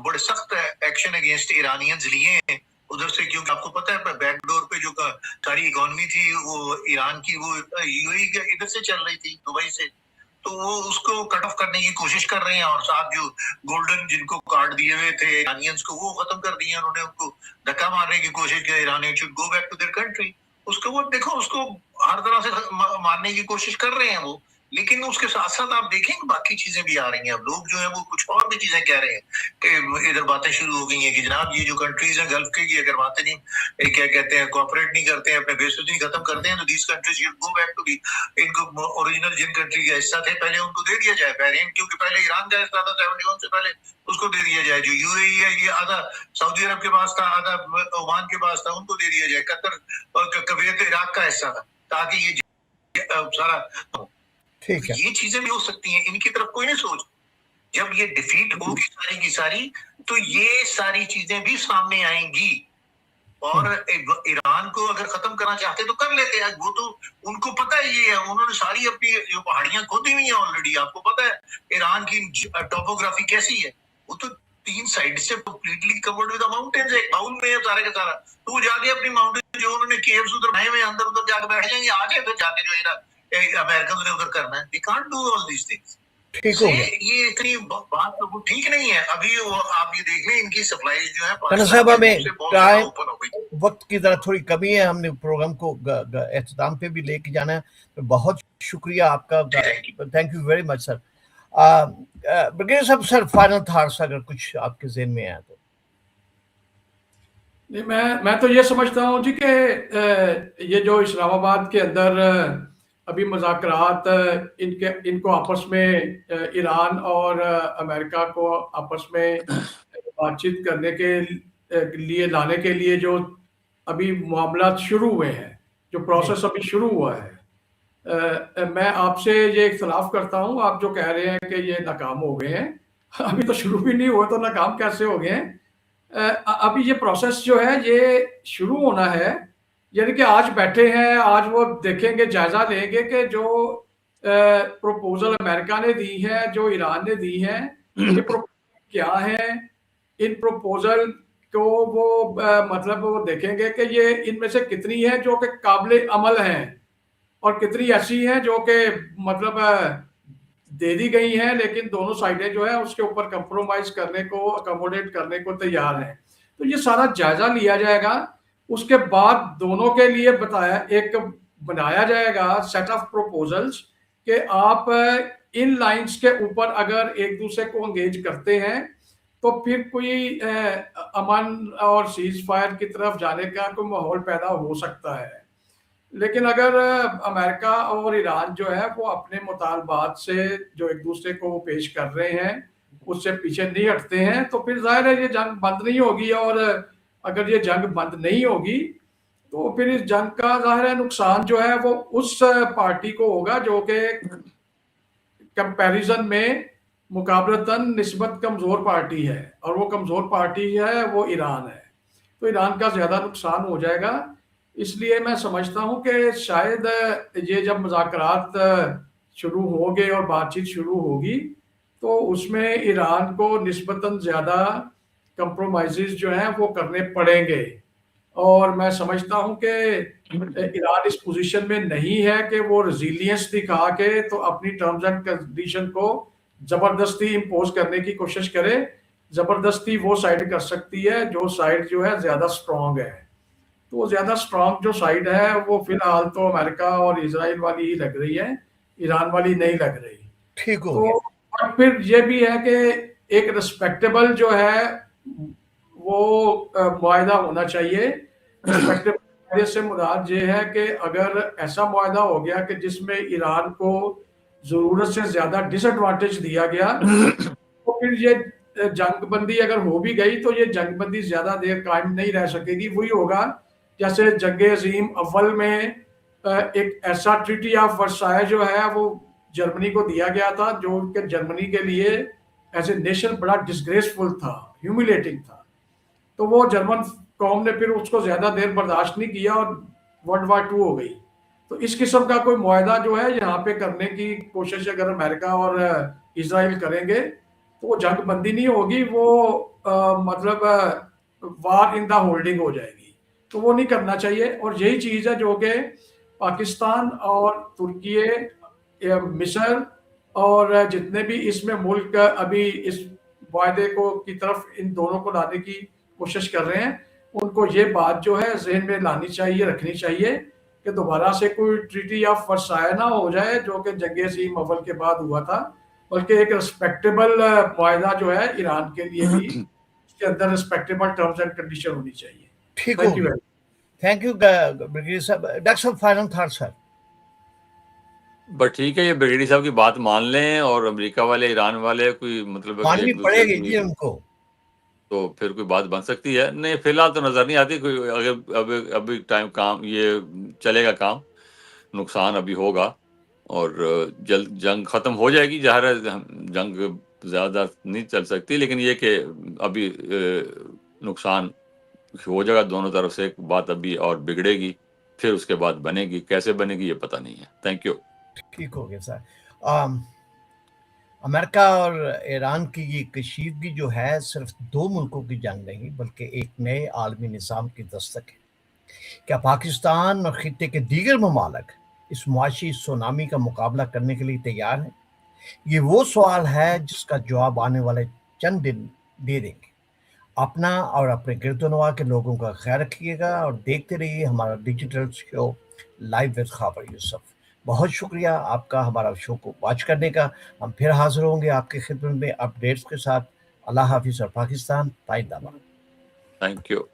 बड़े सख्त एक्शन अगेंस्ट ईरानियंस लिए हैं उधर से, क्योंकि आपको पता है बैकडोर पे जो सारी इकोनॉमी थी वो ईरान की, वो यूएई के इधर से चल रही थी, दुबई से। तो वो उसको कट ऑफ करने की कोशिश कर रहे हैं, और साथ जो गोल्डन जिनको कार्ड दिए हुए थे ईरानियंस को, वो खत्म कर दिए उन्होंने। उनको धक्का मारने की कोशिश की, Iranians should go back to their country. उसको वो देखो, उसको हर तरह से मारने की कोशिश कर रहे हैं वो। लेकिन उसके साथ साथ आप देखेंगे बाकी चीजें भी आ रही हैं। अब लोग जो है वो कुछ और भी चीजें कह रहे हैं कि इधर बातें शुरू हो गई हैं कि जनाब ये जो कंट्रीज हैं गल्फ के, अगर बातें नहीं, क्या कहते हैं, कोऑपरेट नहीं करते हैं, अपने बेसिस नहीं खत्म करते हैं, तो these countries should go back to the, इनको ओरिजिनल जिन कंट्री का हिस्सा थे पहले उनको दे दिया जाए। पहले क्योंकि पहले ईरान का हिस्सा था 71 से पहले, उसको दे दिया जाए। जो यूएई है ये आधा सऊदी अरब के पास था, आधा ओमान के पास था, उनको दे दिया जाए। कतर कुवैत इराक का हिस्सा था, ताकि ये सारा ठीक है। ये चीजें भी हो सकती हैं, इनकी तरफ कोई नहीं सोच। जब ये डिफीट होगी सारी की सारी, तो ये सारी चीजें भी सामने आएंगी। और ईरान को अगर खत्म करना चाहते तो कर लेते हैं। वो तो उनको पता है ये है, उन्होंने सारी अपनी जो पहाड़ियां खोदी हुई हैं ऑलरेडी। आपको पता है ईरान की टोपोग्राफी कैसी है? वो तो 3 साइड से कंप्लीटली कवर्ड विद माउंटेन्स, एक बाउल में है सारे का सारा। तो वो जाके अपनी माउंटेन जो उन्होंने केव्स उधर बनाए हुए अंदर उधर जाके बैठ जाएंगे, आगे फिर जाके जो है अमेरिकन ने उधर करना है। They can't do all these things. ठीक हो गया। ये इतनी बात तो ठीक नहीं है। अभी वो आप ये देख लें, इनकी सप्लाई जो है वक्त की जरा थोड़ी कमी है, हमने प्रोग्राम को एख्तिताम पे भी लेके जाना है। तो बहुत शुक्रिया आपका, thank you very much sir. Brigadier साहब, सर फाइनल थॉट्स अगर कुछ आपके ज़हन में आया तो। नहीं, मैं तो ये समझता हूँ जी कि ये जो इस्लामाबाद के अंदर अभी मुज़ाकरात इनको आपस में, ईरान और अमेरिका को आपस में बातचीत करने के लिए लाने के लिए जो अभी मामला शुरू हुए हैं, जो प्रोसेस अभी शुरू हुआ है, मैं आपसे ये इख्तलाफ करता हूँ। आप जो कह रहे हैं कि ये नाकाम हो गए हैं, अभी तो शुरू भी नहीं हुए तो नाकाम कैसे हो गए हैं? अभी ये प्रोसेस जो है ये शुरू होना है। यानी कि आज बैठे हैं, आज वो देखेंगे, जायजा लेंगे कि जो प्रपोजल अमेरिका ने दी है, जो ईरान ने दी है, ये प्रपोजल क्या है। इन प्रपोजल को वो मतलब वो देखेंगे कि ये इनमें से कितनी है जो कि काबिल अमल हैं, और कितनी ऐसी हैं जो कि मतलब दे दी गई हैं, लेकिन दोनों साइडें जो है उसके ऊपर कंप्रोमाइज करने को, अकोमोडेट करने को तैयार हैं। तो ये सारा जायजा लिया जाएगा। उसके बाद दोनों के लिए बनाया जाएगा सेट ऑफ प्रपोजल्स कि आप इन लाइंस के ऊपर अगर एक दूसरे को एंगेज करते हैं तो फिर कोई अमन और सीज फायर की तरफ जाने का कोई माहौल पैदा हो सकता है। लेकिन अगर अमेरिका और ईरान जो है वो अपने मुतालबात से जो एक दूसरे को पेश कर रहे हैं उससे पीछे नहीं हटते हैं, तो फिर जाहिर है ये जंग बंद नहीं होगी। और अगर ये जंग बंद नहीं होगी तो फिर इस जंग का जाहिर है नुकसान जो है वो उस पार्टी को होगा जो कि कंपैरिजन में मुकाबलतन निस्बत कमज़ोर पार्टी है, और वो कमज़ोर पार्टी है वो ईरान है। तो ईरान का ज़्यादा नुकसान हो जाएगा। इसलिए मैं समझता हूं कि शायद ये जब मुज़ाकरात शुरू होंगे और बातचीत शुरू होगी तो उसमें ईरान को निस्बतन ज़्यादा कंप्रोमाइज़ जो हैं वो करने पड़ेंगे। और मैं समझता हूं कि ईरान इस पोजीशन में नहीं है कि वो रेजिलियंस दिखा के तो अपनी टर्म्स एंड कंडीशन को जबरदस्ती इम्पोज करने की कोशिश करे। जबरदस्ती वो साइड कर सकती है जो साइड जो है ज्यादा स्ट्रांग है। तो वो ज्यादा स्ट्रांग जो साइड है वो फिलहाल तो अमेरिका और इजराइल वाली ही लग रही है, ईरान वाली नहीं लग रही। ठीक हो तो गया। और फिर ये भी है कि एक रिस्पेक्टेबल जो है वो मुआहदा होना चाहिए। रिस्पेक्टेबल से मुराद ये है कि अगर ऐसा मुआहदा हो गया कि जिसमें ईरान को जरूरत से ज्यादा डिसएडवांटेज दिया गया, तो फिर ये जंगबंदी अगर हो भी गई तो ये जंगबंदी ज्यादा देर कायम नहीं रह सकेगी। वही होगा जैसे जंग अजीम अव्वल में एक ऐसा ट्रीटी ऑफ वर्साय जो है वो जर्मनी को दिया गया था, जो कि जर्मनी के लिए एज ए नेशन बड़ा डिसग्रेसफुल था, ह्यूमिलेटिंग था। तो वो जर्मन कौम ने फिर उसको ज्यादा देर बर्दाश्त नहीं किया और वर्ल्ड वार 2 हो गई। तो इस किस्म का कोई मुआहदा जो है यहाँ पे करने की कोशिश अगर अमेरिका और इजराइल करेंगे तो वो जंग बंदी नहीं होगी, वो मतलब वार इन द होल्डिंग हो जाएगी। तो वो नहीं करना चाहिए। और यही चीज है जो कि पाकिस्तान और तुर्की, मिस्र और जितने भी इसमें मुल्क अभी इस वायदे को की तरफ इन दोनों को लाने की कोशिश कर रहे हैं, उनको ये बात जो है जहन में लानी चाहिए, रखनी चाहिए कि दोबारा से कोई ट्रीटी ऑफ वर्साय ना हो जाए जो कि जंग अज़ीम अव्वल के बाद हुआ था, बल्कि एक रिस्पेक्टेबल मुआहदा जो है ईरान के लिए भी उसके अंदर रिस्पेक्टेबल टर्म्स एंड कंडीशन होनी चाहिए। ठीक हो थैंक यू गया। थैंक यू ब्रिगेडियर साहब। डॉक्टर साहब फाइनल थॉट सर। बट ठीक है, ये ब्रिगेडियर साहब की बात मान लें और अमेरिका वाले ईरान वाले कोई मतलब कि माननी एक दूसरे पड़ेगी की जी उनको। तो फिर कोई बात बन सकती है। नहीं, फिलहाल तो नजर नहीं आती कोई। अगर अभी टाइम काम ये चलेगा, काम नुकसान अभी होगा और जल्द जंग खत्म हो जाएगी। ज़ाहिर है जंग ज़्यादा नहीं चल सकती, लेकिन ये कि अभी नुकसान हो जाएगा दोनों तरफ से। एक बात अभी और बिगड़ेगी, फिर उसके बाद बनेगी। कैसे बनेगी ये पता नहीं है। Thank you. ठीक हो गया सर। अमेरिका और ईरान की ये कशीदगी जो है सिर्फ दो मुल्कों की जंग नहीं बल्कि एक नए आलमी निज़ाम की दस्तक है। क्या पाकिस्तान और खित्ते के दीगर ममालिक इस मुआशी सुनामी का मुकाबला करने के लिए तैयार हैं? ये वो सवाल है जिसका जवाब आने वाले चंद दिन दे देंगे। अपना और अपने गिरदोनवा के लोगों का ख्याल रखिएगा और देखते रहिए हमारा डिजिटल शो लाइव विद खबर यूसुफ। बहुत शुक्रिया आपका हमारा शो को वॉच करने का। हम फिर हाजिर होंगे आपकी खिदमत में अपडेट्स के साथ। अल्लाह हाफिज़ और पाकिस्तान जिंदाबाद। Thank you.